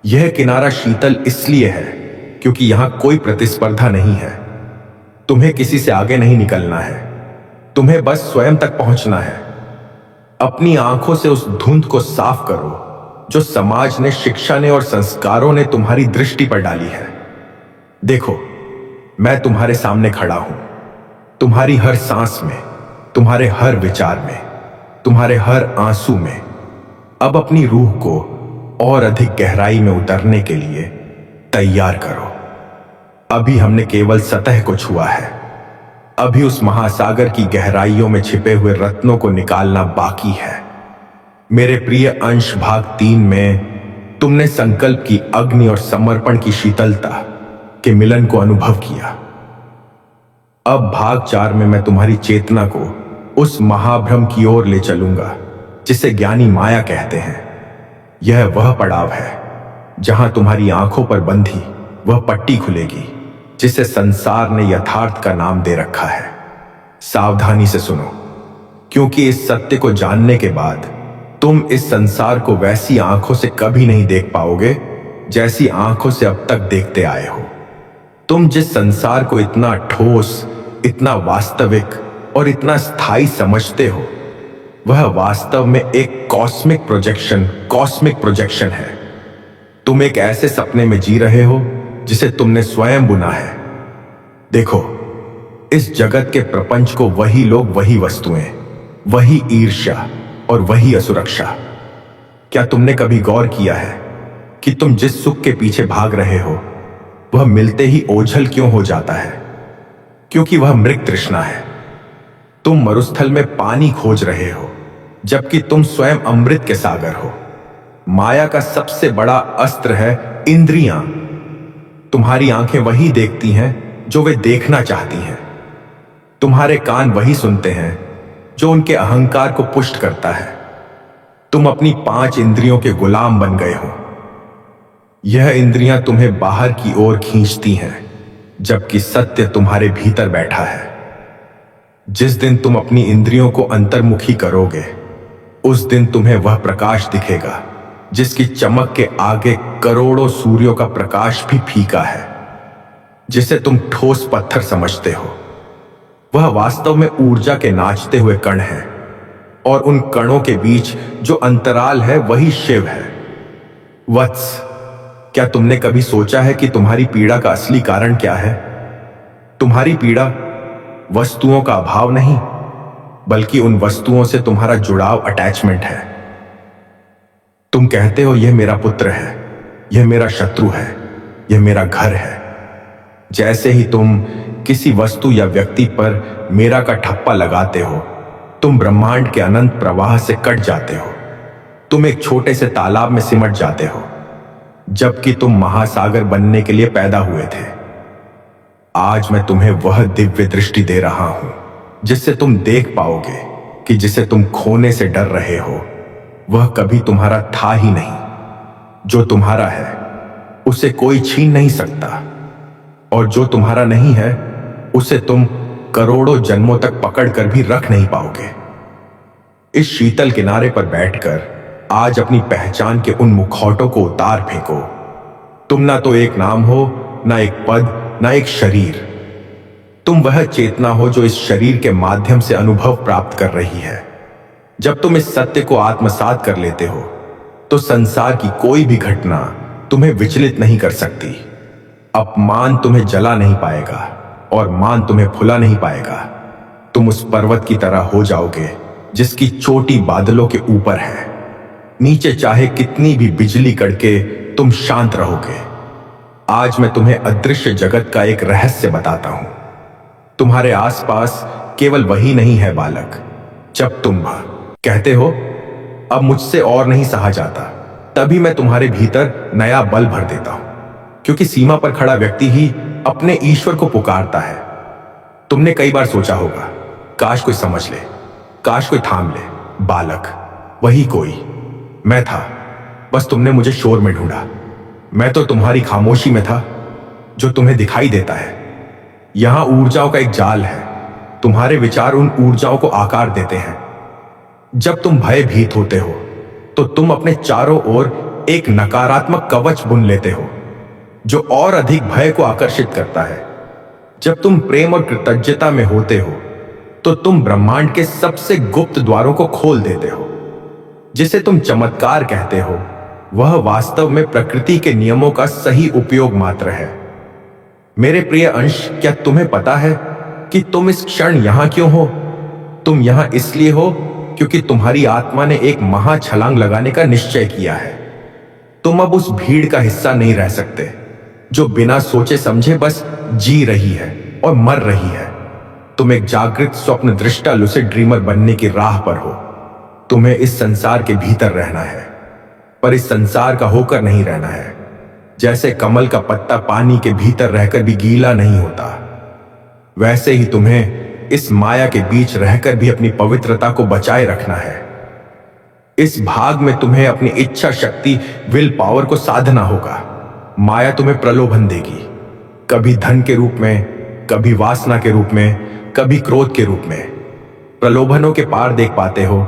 यह किनारा शीतल इसलिए है क्योंकि यहां कोई प्रतिस्पर्धा नहीं है। तुम्हें किसी से आगे नहीं निकलना है, तुम्हें बस स्वयं तक पहुंचना है। अपनी आंखों से उस धुंध को साफ करो जो समाज ने, शिक्षा ने और संस्कारों ने तुम्हारी दृष्टि पर डाली है। देखो, मैं तुम्हारे सामने खड़ा हूं, तुम्हारी हर सांस में, तुम्हारे हर विचार में, तुम्हारे हर आंसू में। अब अपनी रूह को और अधिक गहराई में उतरने के लिए तैयार करो। अभी हमने केवल सतह को छुआ है, अभी उस महासागर की गहराइयों में छिपे हुए रत्नों को निकालना बाकी है। मेरे प्रिय अंश, भाग 3 में तुमने संकल्प की अग्नि और समर्पण की शीतलता के मिलन को अनुभव किया। अब भाग 4 में मैं तुम्हारी चेतना को उस महाभ्रम की ओर ले चलूंगा जिसे ज्ञानी माया कहते हैं। यह वह पड़ाव है जहां तुम्हारी आंखों पर बंधी वह पट्टी खुलेगी जिसे संसार ने यथार्थ का नाम दे रखा है। सावधानी से सुनो, क्योंकि इस सत्य को जानने के बाद तुम इस संसार को वैसी आंखों से कभी नहीं देख पाओगे जैसी आंखों से अब तक देखते आए हो। तुम जिस संसार को इतना ठोस, इतना वास्तविक और इतना स्थायी समझते हो, वह वास्तव में एक कॉस्मिक प्रोजेक्शन है। तुम एक ऐसे सपने में जी रहे हो जिसे तुमने स्वयं बुना है। देखो, इस जगत के प्रपंच को वही लोग, वही वस्तुएं, वही ईर्ष्या और वही असुरक्षा। क्या तुमने कभी गौर किया है कि तुम जिस सुख के पीछे भाग रहे हो वह मिलते ही ओझल क्यों हो जाता है? क्योंकि वह मृग तृष्णा है। तुम मरुस्थल में पानी खोज रहे हो जबकि तुम स्वयं अमृत के सागर हो। माया का सबसे बड़ा अस्त्र है इंद्रियां। तुम्हारी आंखें वही देखती हैं जो वे देखना चाहती हैं। तुम्हारे कान वही सुनते हैं जो उनके अहंकार को पुष्ट करता है। तुम अपनी 5 इंद्रियों के गुलाम बन गए हो। यह इंद्रियां तुम्हें बाहर की ओर खींचती हैं जबकि सत्य तुम्हारे भीतर बैठा है। जिस दिन तुम अपनी इंद्रियों को अंतर्मुखी करोगे उस दिन तुम्हें वह प्रकाश दिखेगा जिसकी चमक के आगे करोड़ों सूर्यों का प्रकाश भी फीका है। जिसे तुम ठोस पत्थर समझते हो वह वास्तव में ऊर्जा के नाचते हुए कण है, और उन कणों के बीच जो अंतराल है वही शिव है। वत्स, क्या तुमने कभी सोचा है कि तुम्हारी पीड़ा का असली कारण क्या है? तुम्हारी पीड़ा वस्तुओं का अभाव नहीं, बल्कि उन वस्तुओं से तुम्हारा जुड़ाव, अटैचमेंट है। तुम कहते हो यह मेरा पुत्र है, यह मेरा शत्रु है, यह मेरा घर है। जैसे ही तुम किसी वस्तु या व्यक्ति पर मेरा का ठप्पा लगाते हो तुम ब्रह्मांड के अनंत प्रवाह से कट जाते हो। तुम एक छोटे से तालाब में सिमट जाते हो जबकि तुम महासागर बनने के लिए पैदा हुए थे। आज मैं तुम्हें वह दिव्य दृष्टि दे रहा हूं जिससे तुम देख पाओगे कि जिसे तुम खोने से डर रहे हो वह कभी तुम्हारा था ही नहीं। जो तुम्हारा है उसे कोई छीन नहीं सकता, और जो तुम्हारा नहीं है उसे तुम करोड़ों जन्मों तक पकड़कर भी रख नहीं पाओगे। इस शीतल किनारे पर बैठकर आज अपनी पहचान के उन मुखौटों को उतार फेंको। तुम ना तो एक नाम हो, ना एक पद, ना एक शरीर। तुम वह चेतना हो जो इस शरीर के माध्यम से अनुभव प्राप्त कर रही है। जब तुम इस सत्य को आत्मसात कर लेते हो तो संसार की कोई भी घटना तुम्हें विचलित नहीं कर सकती। अपमान तुम्हें जला नहीं पाएगा और मान तुम्हें फुला नहीं पाएगा। तुम उस पर्वत की तरह हो जाओगे जिसकी चोटी बादलों के ऊपर है। नीचे चाहे कितनी भी बिजली कड़के तुम शांत रहोगे। आज मैं तुम्हें अदृश्य जगत का एक रहस्य बताता हूं। तुम्हारे आसपास केवल वही नहीं है बालक। जब तुम कहते हो अब मुझसे और नहीं सहा जाता, तभी मैं तुम्हारे भीतर नया बल भर देता हूं, क्योंकि सीमा पर खड़ा व्यक्ति ही अपने ईश्वर को पुकारता है। तुमने कई बार सोचा होगा, काश कोई समझ ले, काश कोई थाम ले। बालक, वही कोई मैं था, बस तुमने मुझे शोर में ढूंढा। मैं तो तुम्हारी खामोशी में था जो तुम्हें दिखाई देता है। यहां ऊर्जाओं का एक जाल है। तुम्हारे विचार उन ऊर्जाओं को आकार देते हैं। जब तुम भयभीत होते हो तो तुम अपने चारों ओर एक नकारात्मक कवच बुन लेते हो जो और अधिक भय को आकर्षित करता है। जब तुम प्रेम और कृतज्ञता में होते हो तो तुम ब्रह्मांड के सबसे गुप्त द्वारों को खोल देते हो। जिसे तुम चमत्कार कहते हो वह वास्तव में प्रकृति के नियमों का सही उपयोग मात्र है। मेरे प्रिय अंश, क्या तुम्हें पता है कि तुम इस क्षण यहां क्यों हो? तुम यहां इसलिए हो क्योंकि तुम्हारी आत्मा ने एक महा छलांग लगाने का निश्चय किया है। तुम अब उस भीड़ का हिस्सा नहीं रह सकते जो बिना सोचे समझे बस जी रही है और मर रही है। तुम एक जागृत स्वप्न दृष्टा लुसिड ड्रीमर बनने की राह पर हो। तुम्हें इस संसार के भीतर रहना है, पर इस संसार का होकर नहीं रहना है। जैसे कमल का पत्ता पानी के भीतर रहकर भी गीला नहीं होता, वैसे ही तुम्हें इस माया के बीच रहकर भी अपनी पवित्रता को बचाए रखना है। इस भाग में तुम्हें अपनी इच्छा शक्ति, विल पावर को साधना होगा। माया तुम्हें प्रलोभन देगी, कभी धन के रूप में, कभी वासना के रूप में, कभी क्रोध के रूप में। प्रलोभनों के पार देख पाते हो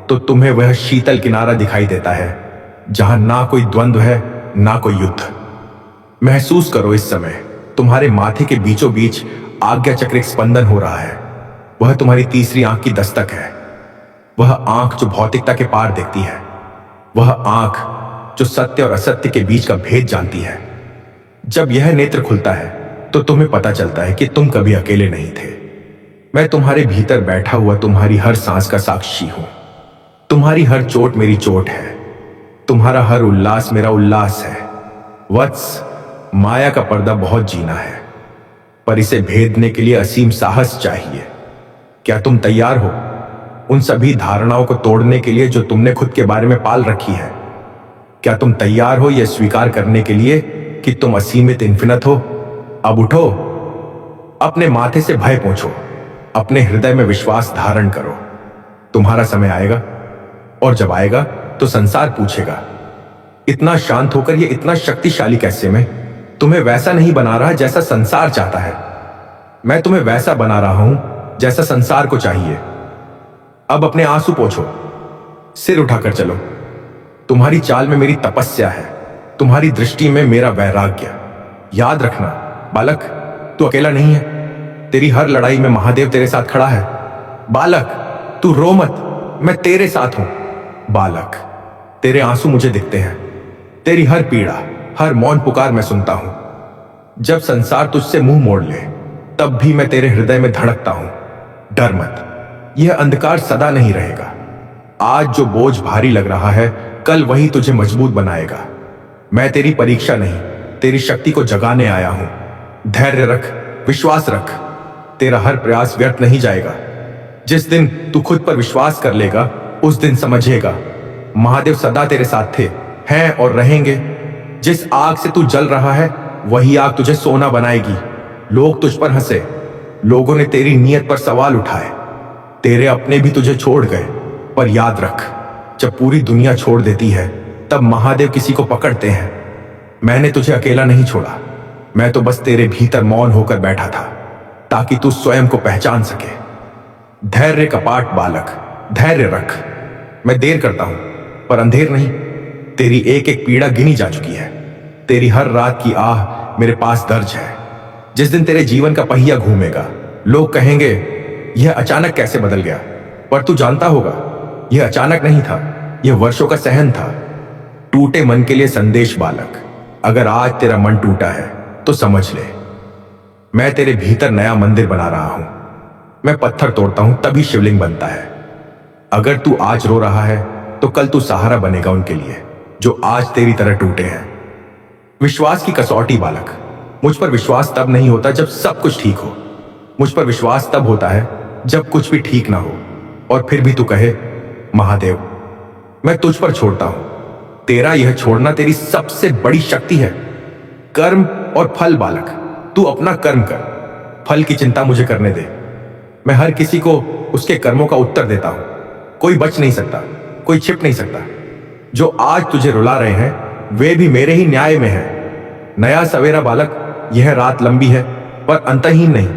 तो तुम्हें वह शीतल किनारा दिखाई देता है जहां ना कोई द्वंद्व है, ना कोई युद्ध। महसूस करो, इस समय तुम्हारे माथे के बीचों बीच आज्ञा चक्र एक स्पंदन हो रहा है। वह तुम्हारी तीसरी आंख की दस्तक है। वह आंख जो भौतिकता के पार देखती है, वह आंख जो सत्य और असत्य के बीच का भेद जानती है। जब यह नेत्र खुलता है तो तुम्हें पता चलता है कि तुम कभी अकेले नहीं थे। मैं तुम्हारे भीतर बैठा हुआ तुम्हारी हर सांस का साक्षी हूं। तुम्हारी हर चोट मेरी चोट है, तुम्हारा हर उल्लास मेरा उल्लास है। वत्स, माया का पर्दा बहुत जीना है, पर इसे भेदने के लिए असीम साहस चाहिए। क्या तुम तैयार हो उन सभी धारणाओं को तोड़ने के लिए जो तुमने खुद के बारे में पाल रखी है? क्या तुम तैयार हो यह स्वीकार करने के लिए कि तुम असीमित इन्फिनिट हो? अब उठो, अपने माथे से भय पोंछो, अपने हृदय में विश्वास धारण करो। तुम्हारा समय आएगा, और जब आएगा तो संसार पूछेगा, इतना शांत होकर ये इतना शक्तिशाली कैसे? मैं तुम्हें वैसा नहीं बना रहा जैसा संसार चाहता है, मैं तुम्हें वैसा बना रहा हूं जैसा संसार को चाहिए। अब अपने आंसू पोंछो, सिर उठाकर चलो। तुम्हारी चाल में मेरी तपस्या है, तुम्हारी दृष्टि में मेरा वैराग्य। याद रखना बालक, तू अकेला नहीं है, तेरी हर लड़ाई में महादेव तेरे साथ खड़ा है। बालक, तू रो मत, मैं तेरे साथ हूं। बालक, तेरे आंसू मुझे दिखते हैं, तेरी हर पीड़ा, हर मौन पुकार मैं सुनता हूं। जब संसार तुझसे मुंह मोड़ ले, तब भी मैं तेरे हृदय में धड़कता हूं। डर मत, यह अंधकार सदा नहीं रहेगा। आज जो बोझ भारी लग रहा है, कल वही तुझे मजबूत बनाएगा। मैं तेरी परीक्षा नहीं, तेरी शक्ति को जगाने आया हूं। धैर्य रख, विश्वास रख, तेरा हर प्रयास व्यर्थ नहीं जाएगा। जिस दिन तू खुद पर विश्वास कर लेगा, उस दिन समझेगा महादेव सदा तेरे साथ थे, हैं और रहेंगे। जिस आग से तू जल रहा है, वही आग तुझे सोना बनाएगी। लोग तुझ पर हंसे, लोगों ने तेरी नीयत पर सवाल उठाए, तेरे अपने भी तुझे छोड़ गए, पर याद रख, जब पूरी दुनिया छोड़ देती है, तब महादेव किसी को पकड़ते हैं। मैंने तुझे अकेला नहीं छोड़ा, मैं तो बस तेरे भीतर मौन होकर बैठा था, ताकि तू स्वयं को पहचान सके। धैर्य का पाठ बालक, धैर्य रख। मैं देर करता हूं, पर अंधेर नहीं। तेरी एक एक पीड़ा गिनी जा चुकी है, तेरी हर रात की आह मेरे पास दर्ज है। जिस दिन तेरे जीवन का पहिया घूमेगा, लोग कहेंगे यह अचानक कैसे बदल गया, पर तू जानता होगा यह अचानक नहीं था, यह वर्षों का सहन था। टूटे मन के लिए संदेश बालक, अगर आज तेरा मन टूटा है तो समझ ले, मैं तेरे भीतर नया मंदिर बना रहा हूं। मैं पत्थर तोड़ता हूं तभी शिवलिंग बनता है। अगर तू आज रो रहा है तो कल तू सहारा बनेगा उनके लिए जो आज तेरी तरह टूटे हैं। विश्वास की कसौटी बालक, मुझ पर विश्वास तब नहीं होता जब सब कुछ ठीक हो। मुझ पर विश्वास तब होता है जब कुछ भी ठीक ना हो, और फिर भी तू कहे महादेव मैं तुझ पर छोड़ता हूं। तेरा यह छोड़ना तेरी सबसे बड़ी शक्ति है। कर्म और फल बालक, तू अपना कर्म कर, फल की चिंता मुझे करने दे। मैं हर किसी को उसके कर्मों का उत्तर देता हूं। कोई बच नहीं सकता, कोई छिप नहीं सकता। जो आज तुझे रुला रहे हैं, वे भी मेरे ही न्याय में हैं। नया सवेरा बालक, यह रात लंबी है पर अंतहीन नहीं।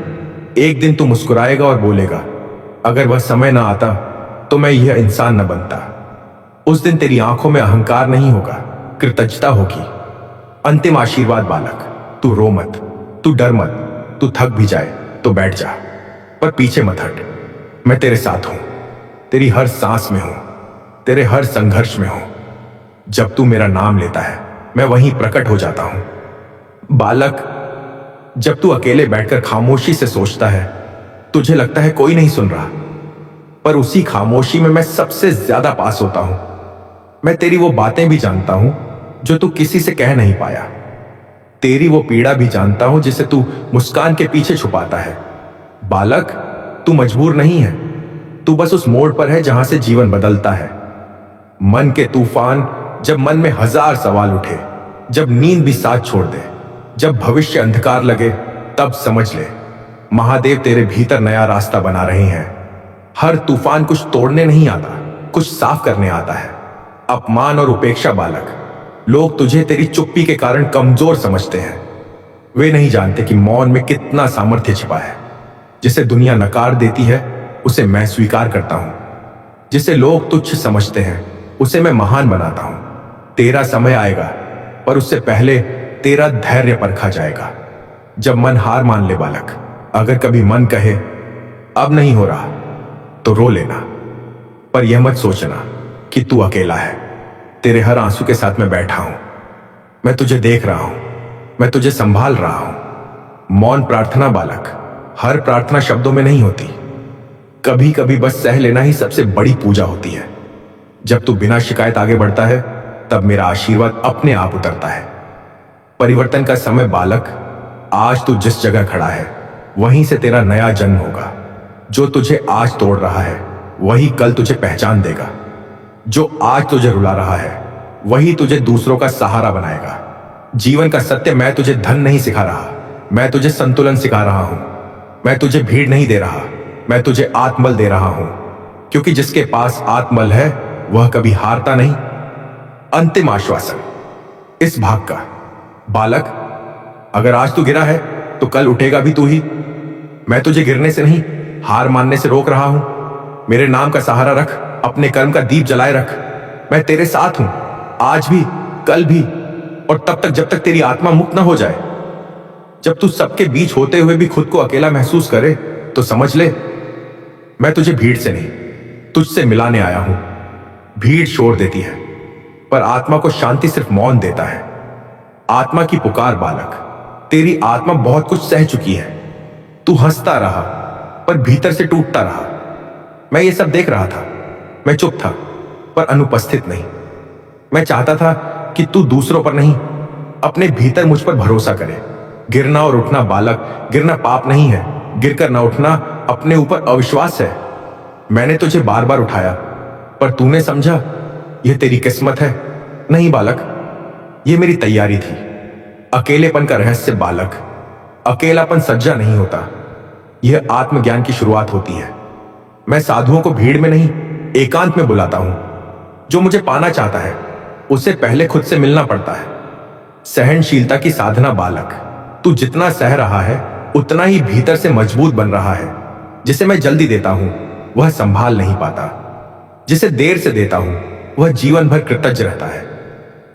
एक दिन तू मुस्कुराएगा और बोलेगा, अगर वह समय ना आता तो मैं यह इंसान न बनता। उस दिन तेरी आंखों में अहंकार नहीं होगा, कृतज्ञता होगी। अंतिम आशीर्वाद बालक, तू रो मत, तू डर मत, तू थक भी जाए तो बैठ जा, पर पीछे मत हट। मैं तेरे साथ हूं, तेरी हर सांस में हूं, तेरे हर संघर्ष में हूं। जब तू मेरा नाम लेता है, मैं वहीं प्रकट हो जाता हूं। बालक, जब तू अकेले बैठकर खामोशी से सोचता है, तुझे लगता है कोई नहीं सुन रहा, पर उसी खामोशी में मैं सबसे ज्यादा पास होता हूं। मैं तेरी वो बातें भी जानता हूं जो तू किसी से कह नहीं पाया, तेरी वो पीड़ा भी जानता हूं जिसे तू मुस्कान के पीछे छुपाता है। बालक, तू मजबूर नहीं है, तू बस उस मोड़ पर है जहां से जीवन बदलता है। मन के तूफान, जब मन में हजार सवाल उठे, जब नींद भी साथ छोड़ दे, जब भविष्य अंधकार लगे, तब समझ ले महादेव तेरे भीतर नया रास्ता बना रहे हैं। हर तूफान कुछ तोड़ने नहीं आता, कुछ साफ करने आता है। अपमान और उपेक्षा बालक, लोग तुझे तेरी चुप्पी के कारण कमजोर समझते हैं। वे नहीं जानते कि मौन में कितना सामर्थ्य छिपा है। जिसे दुनिया नकार देती है, उसे मैं स्वीकार करता हूं। जिसे लोग तुच्छ समझते हैं, उसे मैं महान बनाता हूं। तेरा समय आएगा, पर उससे पहले तेरा धैर्य परखा जाएगा। जब मन हार मान ले बालक, अगर कभी मन कहे अब नहीं हो रहा, तो रो लेना, पर यह मत सोचना कि तू अकेला है। तेरे हर आंसू के साथ मैं बैठा हूं, मैं तुझे देख रहा हूं, मैं तुझे संभाल रहा हूं। मौन प्रार्थना बालक, हर प्रार्थना शब्दों में नहीं होती, कभी कभी बस सह लेना ही सबसे बड़ी पूजा होती है। जब तू बिना शिकायत आगे बढ़ता है, तब मेरा आशीर्वाद अपने आप उतरता है। परिवर्तन का समय बालक। आज तू जिस जगह खड़ा है, वहीं से तेरा नया जन्म होगा। जो तुझे आज तोड़ रहा है, वही कल तुझे पहचान देगा। जो आज तुझे रुला रहा है, वही तुझे दूसरों का सहारा बनाएगा। जीवन का सत्य मैं तुझे धन नहीं सिखा रहा, मैं तुझे संतुलन सिखा रहा हूं। मैं तुझे भीड़ नहीं दे रहा, मैं तुझे आत्मबल दे रहा हूं। क्योंकि जिसके पास आत्मबल है, वह कभी हारता नहीं। अंतिम आश्वासन इस भाग का। बालक, अगर आज तू गिरा है, तो कल उठेगा भी तू ही। मैं तुझे गिरने से नहीं, हार मानने से रोक रहा हूं। मेरे नाम का सहारा रख, अपने कर्म का दीप जलाए रख। मैं तेरे साथ हूं, आज भी, कल भी, और तब तक जब तक तेरी आत्मा मुक्त न हो जाए। जब तू सबके बीच होते हुए भी खुद को अकेला महसूस करे, तो समझ ले, मैं तुझे भीड़ से नहीं, तुझसे मिलाने आया हूं। भीड़ शोर देती है, पर आत्मा को शांति सिर्फ मौन देता है। आत्मा की पुकार बालक, तेरी आत्मा बहुत कुछ सह चुकी है। तू हंसता रहा, पर भीतर से टूटता रहा। मैं ये सब देख रहा था। मैं चुप था, पर अनुपस्थित नहीं। मैं चाहता था कि तू दूसरों पर नहीं, अपने भीतर मुझ पर भरोसा करे। गिरना और उठना बालक, गिरना पाप नहीं है। गिरकर न उठना अपने ऊपर अविश्वास है। मैंने तुझे बार बार उठाया, पर तूने समझा यह तेरी किस्मत है। नहीं बालक, यह मेरी तैयारी थी। अकेलेपन का रहस्य बालक, अकेलापन सज्जा नहीं होता, यह आत्मज्ञान की शुरुआत होती है। मैं साधुओं को भीड़ में नहीं, एकांत में बुलाता हूं। जो मुझे पाना चाहता है, उसे पहले खुद से मिलना पड़ता है। सहनशीलता की साधना बालक, तू जितना सह रहा है, उतना ही भीतर से मजबूत बन रहा है। जिसे मैं जल्दी देता हूं, वह संभाल नहीं पाता। जिसे देर से देता हूं, वह जीवन भर कृतज्ञ रहता है।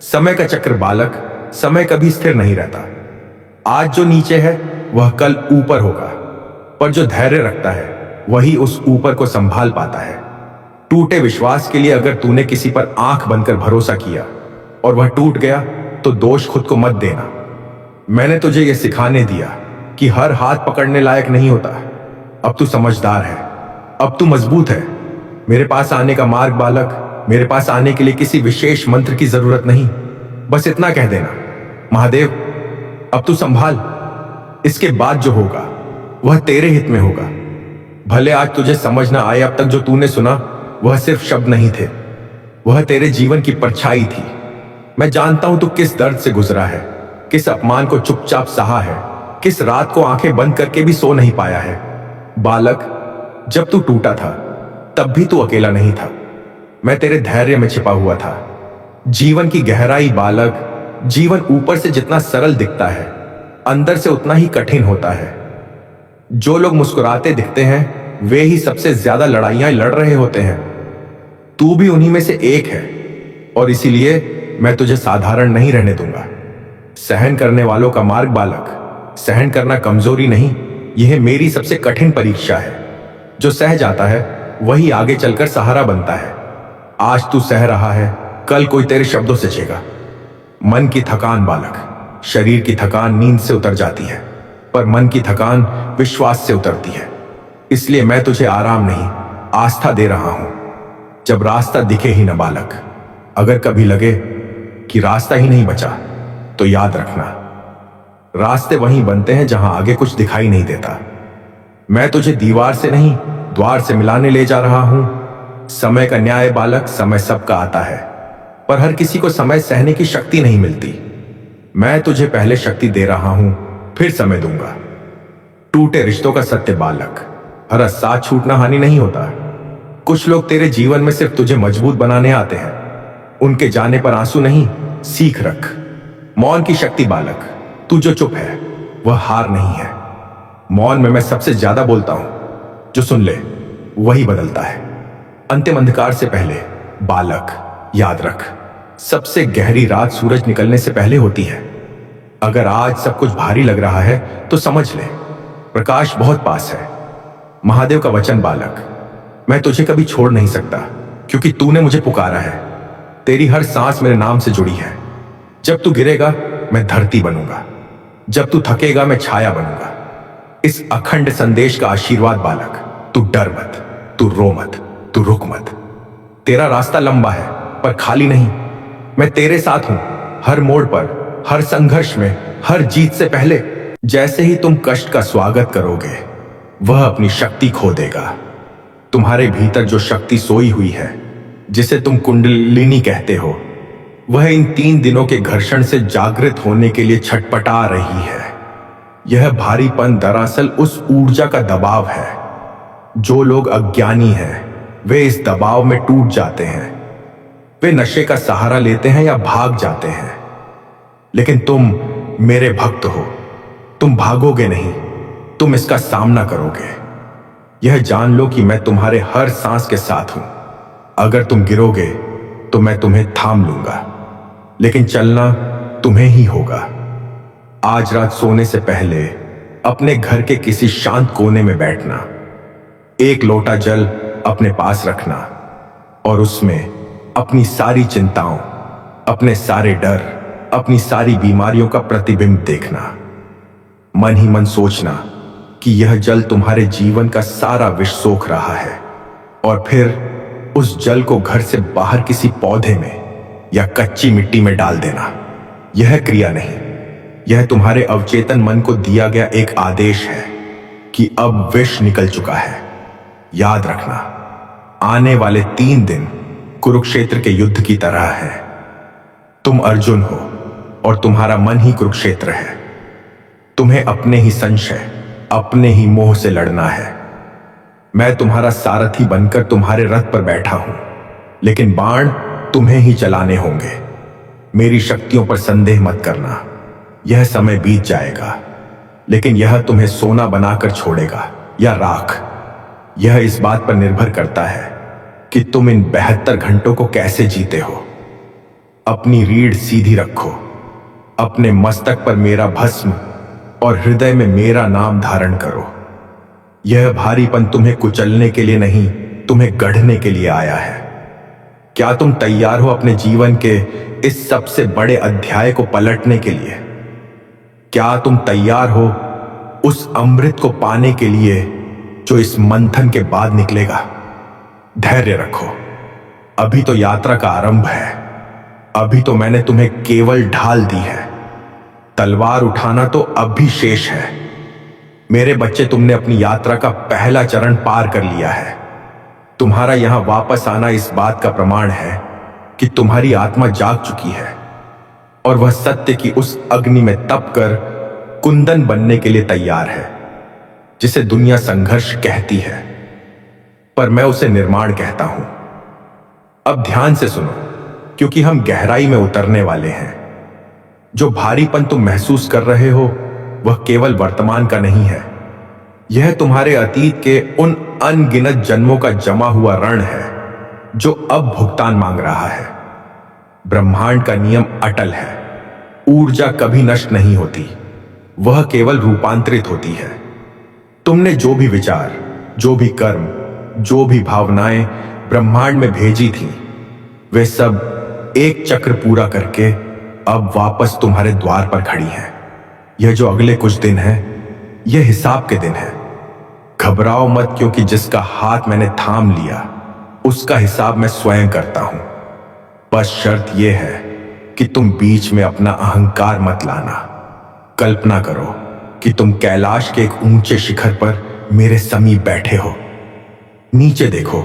समय का चक्र बालक, समय कभी स्थिर नहीं रहता। आज जो नीचे है, वह कल ऊपर होगा। पर जो धैर्य रखता है, वही उस ऊपर को संभाल पाता है। टूटे विश्वास के लिए अगर तूने किसी पर आंख बनकर भरोसा किया और वह टूट गया, तो दोष खुद को मत देना। मैंने तुझे यह सिखाने दिया कि हर हाथ पकड़ने लायक नहीं होता। अब तू समझदार है, अब तू मजबूत है। मेरे पास आने का मार्ग बालक, मेरे पास आने के लिए किसी विशेष मंत्र की जरूरत नहीं। बस इतना कह देना, महादेव अब तू संभाल। इसके बाद जो होगा, वह तेरे हित में होगा। भले आज तुझे समझ ना आए, अब तक जो तूने सुना, वह सिर्फ शब्द नहीं थे, वह तेरे जीवन की परछाई थी। मैं जानता हूं तू किस दर्द से गुजरा है, किस अपमान को चुपचाप सहा है, किस रात को आंखें बंद करके भी सो नहीं पाया है। बालक, जब तू टूटा था, तब भी तू अकेला नहीं था। मैं तेरे धैर्य में छिपा हुआ था। जीवन की गहराई बालक, जीवन ऊपर से जितना सरल दिखता है, अंदर से उतना ही कठिन होता है। जो लोग मुस्कुराते दिखते हैं, वे ही सबसे ज्यादा लड़ाइयां लड़ रहे होते हैं। तू भी उन्हीं में से एक है, और इसीलिए मैं तुझे साधारण नहीं रहने दूंगा। सहन करने वालों का मार्ग बालक, सहन करना कमजोरी नहीं, यह मेरी सबसे कठिन परीक्षा है। जो सह जाता है, वही आगे चलकर सहारा बनता है। आज तू सह रहा है, कल कोई तेरे शब्दों से झेगा। मन की थकान बालक, शरीर की थकान नींद से उतर जाती है, पर मन की थकान विश्वास से उतरती है। इसलिए मैं तुझे आराम नहीं, आस्था दे रहा हूं। जब रास्ता दिखे ही न बालक, अगर कभी लगे कि रास्ता ही नहीं बचा, तो याद रखना, रास्ते वहीं बनते हैं जहां आगे कुछ दिखाई नहीं देता। मैं तुझे दीवार से नहीं, द्वार से मिलाने ले जा रहा हूं। समय का न्याय बालक, समय सबका आता है, पर हर किसी को समय सहने की शक्ति नहीं मिलती। मैं तुझे पहले शक्ति दे रहा हूं, फिर समय दूंगा। टूटे रिश्तों का सत्य बालक, हर साथ छूटना हानि नहीं होता। कुछ लोग तेरे जीवन में सिर्फ तुझे मजबूत बनाने आते हैं। उनके जाने पर आंसू नहीं, सीख रख। मौन की शक्ति बालक, तू जो चुप है, वह हार नहीं है। मौन में मैं सबसे ज्यादा बोलता हूं, जो सुन ले वही बदलता है। अंतिम अंधकार से पहले बालक याद रख, सबसे गहरी रात सूरज निकलने से पहले होती है। अगर आज सब कुछ भारी लग रहा है, तो समझ ले प्रकाश बहुत पास है। महादेव का वचन बालक, मैं तुझे कभी छोड़ नहीं सकता, क्योंकि तूने मुझे पुकारा है। तेरी हर सांस मेरे नाम से जुड़ी है। जब तू गिरेगा, मैं धरती बनूंगा। जब तू थकेगा, मैं छाया बनूंगा। इस अखंड संदेश का आशीर्वाद बालक, तू डर मत। तू रो मत, तू रुक मत। तेरा रास्ता लंबा है पर खाली नहीं। मैं तेरे साथ हूं, हर मोड़ पर, हर संघर्ष में, हर जीत से पहले। जैसे ही तुम कष्ट का स्वागत करोगे, वह अपनी शक्ति खो देगा। तुम्हारे भीतर जो शक्ति सोई हुई है, जिसे तुम कुंडलिनी कहते हो, वह इन 3 दिनों के घर्षण से जागृत होने के लिए छटपटा रही है। यह भारीपन दरअसल उस ऊर्जा का दबाव है। जो लोग अज्ञानी हैं, वे इस दबाव में टूट जाते हैं। वे नशे का सहारा लेते हैं या भाग जाते हैं। लेकिन तुम मेरे भक्त हो, तुम भागोगे नहीं, तुम इसका सामना करोगे। यह जान लो कि मैं तुम्हारे हर सांस के साथ हूं। अगर तुम गिरोगे तो मैं तुम्हें थाम लूंगा, लेकिन चलना तुम्हें ही होगा। आज रात सोने से पहले अपने घर के किसी शांत कोने में बैठना, एक लोटा जल अपने पास रखना और उसमें अपनी सारी चिंताओं, अपने सारे डर, अपनी सारी बीमारियों का प्रतिबिंब देखना। मन ही मन सोचना कि यह जल तुम्हारे जीवन का सारा विष सोख रहा है, और फिर उस जल को घर से बाहर किसी पौधे में या कच्ची मिट्टी में डाल देना। यह क्रिया नहीं, यह तुम्हारे अवचेतन मन को दिया गया एक आदेश है कि अब विष निकल चुका है। याद रखना, आने वाले 3 दिन कुरुक्षेत्र के युद्ध की तरह है। तुम अर्जुन हो और तुम्हारा मन ही कुरुक्षेत्र है। तुम्हें अपने ही संशय, अपने ही मोह से लड़ना है। मैं तुम्हारा सारथी बनकर तुम्हारे रथ पर बैठा हूं, लेकिन बाण तुम्हें ही चलाने होंगे। मेरी शक्तियों पर संदेह मत करना। यह समय बीत जाएगा, लेकिन यह तुम्हें सोना बनाकर छोड़ेगा या राख। यह इस बात पर निर्भर करता है कि तुम इन 72 घंटों को कैसे जीते हो। अपनी रीढ़ सीधी रखो, अपने मस्तक पर मेरा भस्म और हृदय में मेरा नाम धारण करो। यह भारीपन तुम्हें कुचलने के लिए नहीं, तुम्हें गढ़ने के लिए आया है। क्या तुम तैयार हो अपने जीवन के इस सबसे बड़े अध्याय को पलटने के लिए? क्या तुम तैयार हो उस अमृत को पाने के लिए जो इस मंथन के बाद निकलेगा? धैर्य रखो, अभी तो यात्रा का आरंभ है। अभी तो मैंने तुम्हें केवल ढाल दी है, तलवार उठाना तो अब भी शेष है। मेरे बच्चे, तुमने अपनी यात्रा का पहला चरण पार कर लिया है। तुम्हारा यहां वापस आना इस बात का प्रमाण है कि तुम्हारी आत्मा जाग चुकी है और वह सत्य की उस अग्नि में तप कर कुंदन बनने के लिए तैयार है, जिसे दुनिया संघर्ष कहती है, पर मैं उसे निर्माण कहता हूं। अब ध्यान से सुनो, क्योंकि हम गहराई में उतरने वाले हैं। जो भारीपन तुम महसूस कर रहे हो, वह केवल वर्तमान का नहीं है। यह तुम्हारे अतीत के उन अनगिनत जन्मों का जमा हुआ ऋण है, जो अब भुगतान मांग रहा है। ब्रह्मांड का नियम अटल है। ऊर्जा कभी नष्ट नहीं होती, वह केवल रूपांतरित होती है। तुमने जो भी विचार, जो भी कर्म, जो भी भावनाएं ब्रह्मांड में भेजी थी, वे सब एक चक्र पूरा करके अब वापस तुम्हारे द्वार पर खड़ी हैं। यह जो अगले कुछ दिन है, यह हिसाब के दिन है। घबराओ मत, क्योंकि जिसका हाथ मैंने थाम लिया, उसका हिसाब मैं स्वयं करता हूं। बस शर्त यह है कि तुम बीच में अपना अहंकार मत लाना। कल्पना करो कि तुम कैलाश के एक ऊंचे शिखर पर मेरे समीप बैठे हो। नीचे देखो,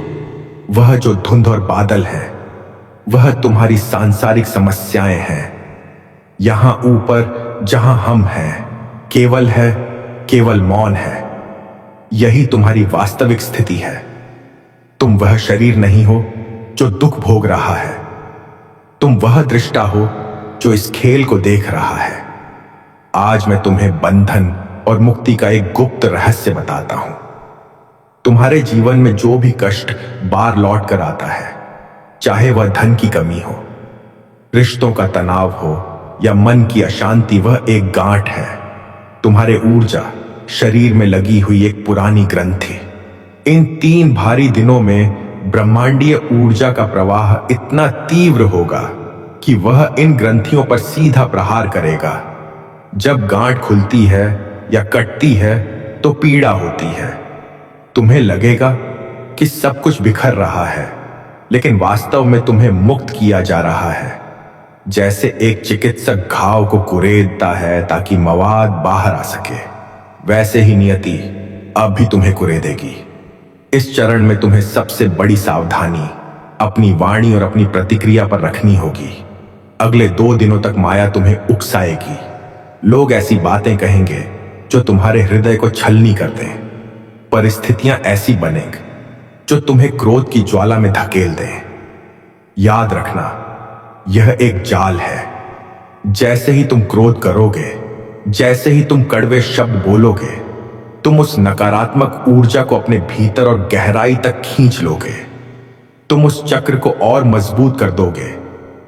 वह जो धुंध और बादल है, वह तुम्हारी सांसारिक समस्याएं हैं। यहां ऊपर जहां हम हैं, केवल है, केवल मौन है। यही तुम्हारी वास्तविक स्थिति है। तुम वह शरीर नहीं हो जो दुख भोग रहा है। तुम वह दृष्टा हो जो इस खेल को देख रहा है। आज मैं तुम्हें बंधन और मुक्ति का एक गुप्त रहस्य बताता हूं। तुम्हारे जीवन में जो भी कष्ट बार लौट कर आता है, चाहे वह धन की कमी हो, रिश्तों का तनाव हो या मन की अशांति, वह एक गांठ है। तुम्हारे ऊर्जा शरीर में लगी हुई एक पुरानी ग्रंथि। इन 3 भारी दिनों में ब्रह्मांडीय ऊर्जा का प्रवाह इतना तीव्र होगा कि वह इन ग्रंथियों पर सीधा प्रहार करेगा। जब गांठ खुलती है या कटती है तो पीड़ा होती है। तुम्हें लगेगा कि सब कुछ बिखर रहा है, लेकिन वास्तव में तुम्हें मुक्त किया जा रहा है। जैसे एक चिकित्सक घाव को कुरेदता है ताकि मवाद बाहर आ सके, वैसे ही नियति अब भी तुम्हें कुरेदेगी। इस चरण में तुम्हें सबसे बड़ी सावधानी अपनी वाणी और अपनी प्रतिक्रिया पर रखनी होगी। अगले 2 दिनों तक माया तुम्हें उकसाएगी। लोग ऐसी बातें कहेंगे जो तुम्हारे हृदय को छलनी कर दें। परिस्थितियां ऐसी बनेंगी जो तुम्हें क्रोध की ज्वाला में धकेल दें। याद रखना, यह एक जाल है। जैसे ही तुम क्रोध करोगे, जैसे ही तुम कड़वे शब्द बोलोगे, तुम उस नकारात्मक ऊर्जा को अपने भीतर और गहराई तक खींच लोगे। तुम उस चक्र को और मजबूत कर दोगे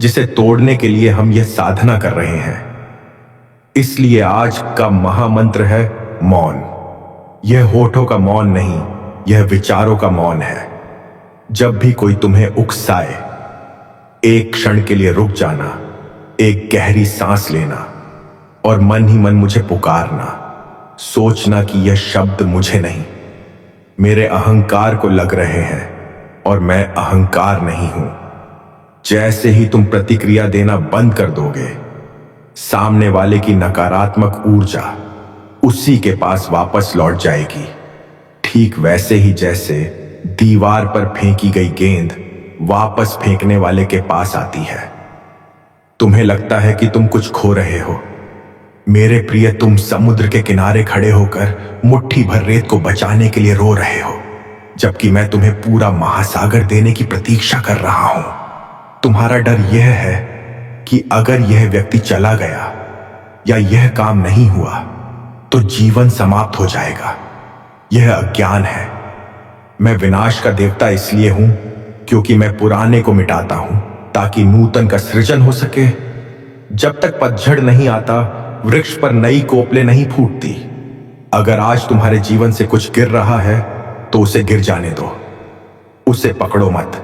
जिसे तोड़ने के लिए हम यह साधना कर रहे हैं। इसलिए आज का महामंत्र है मौन। यह होठों का मौन नहीं, यह विचारों का मौन है। जब भी कोई तुम्हें उकसाए, एक क्षण के लिए रुक जाना, एक गहरी सांस लेना और मन ही मन मुझे पुकारना। सोचना कि यह शब्द मुझे नहीं, मेरे अहंकार को लग रहे हैं और मैं अहंकार नहीं हूं। जैसे ही तुम प्रतिक्रिया देना बंद कर दोगे, सामने वाले की नकारात्मक ऊर्जा उसी के पास वापस लौट जाएगी। ठीक वैसे ही जैसे दीवार पर फेंकी गई गेंद वापस फेंकने वाले के पास आती है। तुम्हें लगता है कि तुम कुछ खो रहे हो। मेरे प्रिय, तुम समुद्र के किनारे खड़े होकर मुट्ठी भर रेत को बचाने के लिए रो रहे हो, जबकि मैं तुम्हें पूरा महासागर देने की प्रतीक्षा कर रहा हूं। तुम्हारा डर यह है कि अगर यह व्यक्ति चला गया या यह काम नहीं हुआ तो जीवन समाप्त हो जाएगा। यह अज्ञान है। मैं विनाश का देवता इसलिए हूं क्योंकि मैं पुराने को मिटाता हूं ताकि नूतन का सृजन हो सके। जब तक पतझड़ नहीं आता, वृक्ष पर नई कोपलें नहीं फूटती। अगर आज तुम्हारे जीवन से कुछ गिर रहा है तो उसे गिर जाने दो, उसे पकड़ो मत।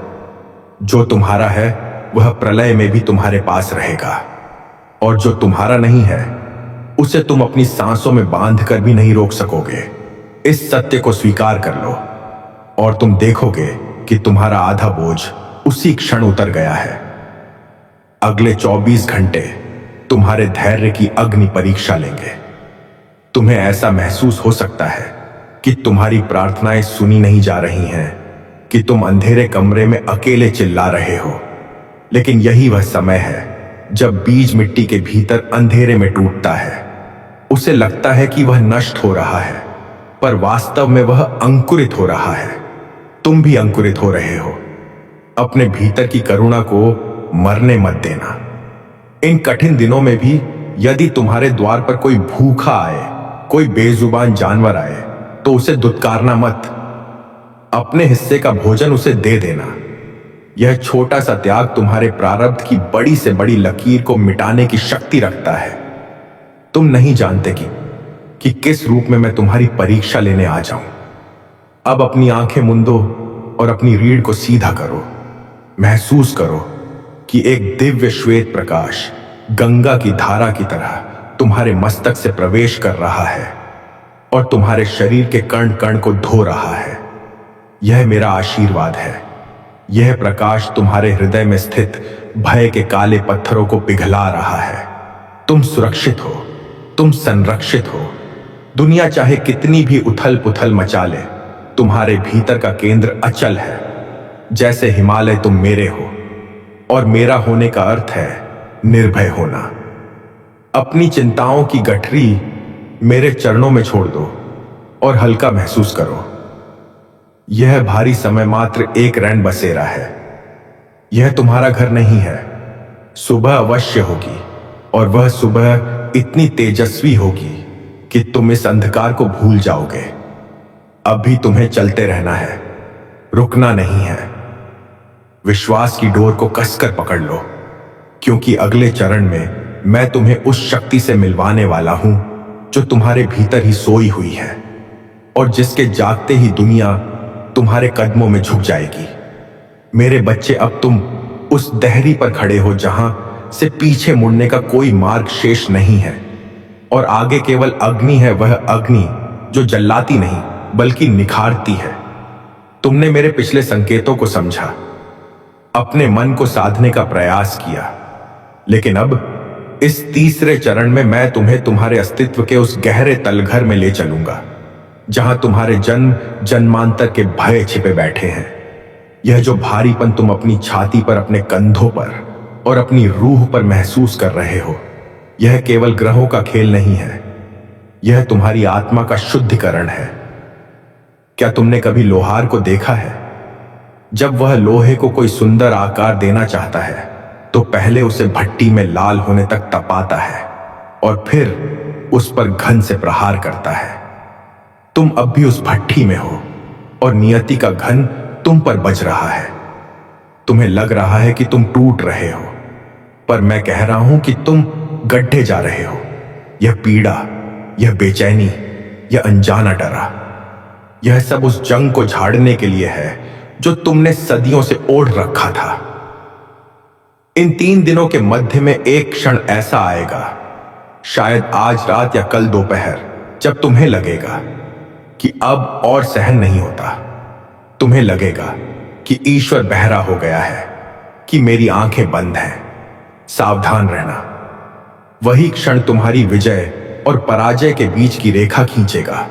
जो तुम्हारा है वह प्रलय में भी तुम्हारे पास रहेगा, और जो तुम्हारा नहीं है उसे तुम अपनी सांसों में बांधकर भी नहीं रोक सकोगे। इस सत्य को स्वीकार कर लो और तुम देखोगे कि तुम्हारा आधा बोझ उसी क्षण उतर गया है। अगले 24 घंटे तुम्हारे धैर्य की अग्नि परीक्षा लेंगे। तुम्हें ऐसा महसूस हो सकता है कि तुम्हारी प्रार्थनाएं सुनी नहीं जा रही हैं, कि तुम अंधेरे कमरे में अकेले चिल्ला रहे हो। लेकिन यही वह समय है जब बीज मिट्टी के भीतर अंधेरे में टूटता है। उसे लगता है कि वह नष्ट हो रहा है, पर वास्तव में वह अंकुरित हो रहा है। तुम भी अंकुरित हो रहे हो। अपने भीतर की करुणा को मरने मत देना। इन कठिन दिनों में भी यदि तुम्हारे द्वार पर कोई भूखा आए, कोई बेजुबान जानवर आए, तो उसे दुत्कारना मत। अपने हिस्से का भोजन उसे दे देना। यह छोटा सा त्याग तुम्हारे प्रारब्ध की बड़ी से बड़ी लकीर को मिटाने की शक्ति रखता है। तुम नहीं जानते कि किस रूप में मैं तुम्हारी परीक्षा लेने आ जाऊं। अब अपनी आंखें मूंदो और अपनी रीढ़ को सीधा करो। महसूस करो कि एक दिव्य श्वेत प्रकाश गंगा की धारा की तरह तुम्हारे मस्तक से प्रवेश कर रहा है और तुम्हारे शरीर के कण कण को धो रहा है। यह मेरा आशीर्वाद है। यह प्रकाश तुम्हारे हृदय में स्थित भय के काले पत्थरों को पिघला रहा है। तुम सुरक्षित हो, तुम संरक्षित हो। दुनिया चाहे कितनी भी उथल पुथल मचा ले, तुम्हारे भीतर का केंद्र अचल है। जैसे हिमालय तुम मेरे हो, और मेरा होने का अर्थ है निर्भय होना। अपनी चिंताओं की गठरी मेरे चरणों में छोड़ दो और हल्का महसूस करो। यह भारी समय मात्र एक रैन बसेरा है। यह तुम्हारा घर नहीं है। सुबह अवश्य होगी, और वह सुबह इतनी तेजस्वी होगी कि तुम इस अंधकार को भूल जाओगे। अभी तुम्हें चलते रहना है, रुकना नहीं है। विश्वास की डोर को कसकर पकड़ लो, क्योंकि अगले चरण में मैं तुम्हें उस शक्ति से मिलवाने वाला हूं जो तुम्हारे भीतर ही सोई हुई है, और जिसके जागते ही दुनिया तुम्हारे कदमों में झुक जाएगी। मेरे बच्चे, अब तुम उस दहरी पर खड़े हो जहां से पीछे मुड़ने का कोई मार्ग शेष नहीं है, और आगे केवल अग्नि है, वह अग्नि जो जलाती नहीं बल्कि निखारती है। तुमने मेरे पिछले संकेतों को समझा, अपने मन को साधने का प्रयास किया, लेकिन अब इस तीसरे चरण में मैं तुम्हें तुम्हारे अस्तित्व के उस गहरे तलघर में ले चलूंगा जहां तुम्हारे जन्म जन्मांतर के भय छिपे बैठे हैं। यह जो भारीपन तुम अपनी छाती पर, अपने कंधों पर और अपनी रूह पर महसूस कर रहे हो, यह केवल ग्रहों का खेल नहीं है, यह तुम्हारी आत्मा का शुद्धिकरण है। क्या तुमने कभी लोहार को देखा है? जब वह लोहे को कोई सुंदर आकार देना चाहता है तो पहले उसे भट्टी में लाल होने तक तपाता है और फिर उस पर घन से प्रहार करता है। तुम अब भी उस भट्टी में हो और नियति का घन तुम पर बज रहा है। तुम्हें लग रहा है कि तुम टूट रहे हो, पर मैं कह रहा हूं कि तुम गड्ढे जा रहे हो। यह पीड़ा, यह बेचैनी, यह अनजाना डरा, यह सब उस जंग को झाड़ने के लिए है जो तुमने सदियों से ओढ़ रखा था। इन 3 दिनों के मध्य में एक क्षण ऐसा आएगा, शायद आज रात या कल दोपहर, जब तुम्हें लगेगा कि अब और सहन नहीं होता। तुम्हें लगेगा कि ईश्वर बहरा हो गया है, कि मेरी आंखें बंद हैं। सावधान रहना, वही क्षण तुम्हारी विजय और पराजय के बीच की रेखा खींचेगा।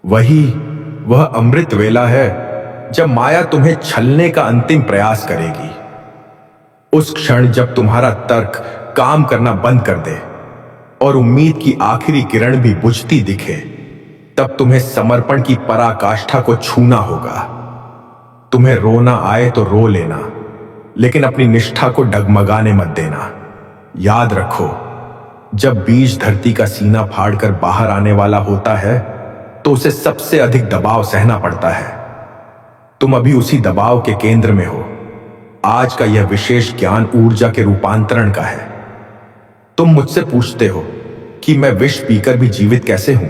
वह अमृत वेला है जब माया तुम्हें छलने का अंतिम प्रयास करेगी। उस क्षण जब तुम्हारा तर्क काम करना बंद कर दे और उम्मीद की आखिरी किरण भी बुझती दिखे, तब तुम्हें समर्पण की पराकाष्ठा को छूना होगा। तुम्हें रोना आए तो रो लेना, लेकिन अपनी निष्ठा को डगमगाने मत देना। याद रखो, जब बीज धरती का सीना फाड़कर बाहर आने वाला होता है तो उसे सबसे अधिक दबाव सहना पड़ता है। तुम अभी उसी दबाव के केंद्र में हो। आज का यह विशेष ज्ञान ऊर्जा के रूपांतरण का है। तुम मुझसे पूछते हो कि मैं विष पीकर भी जीवित कैसे हूं।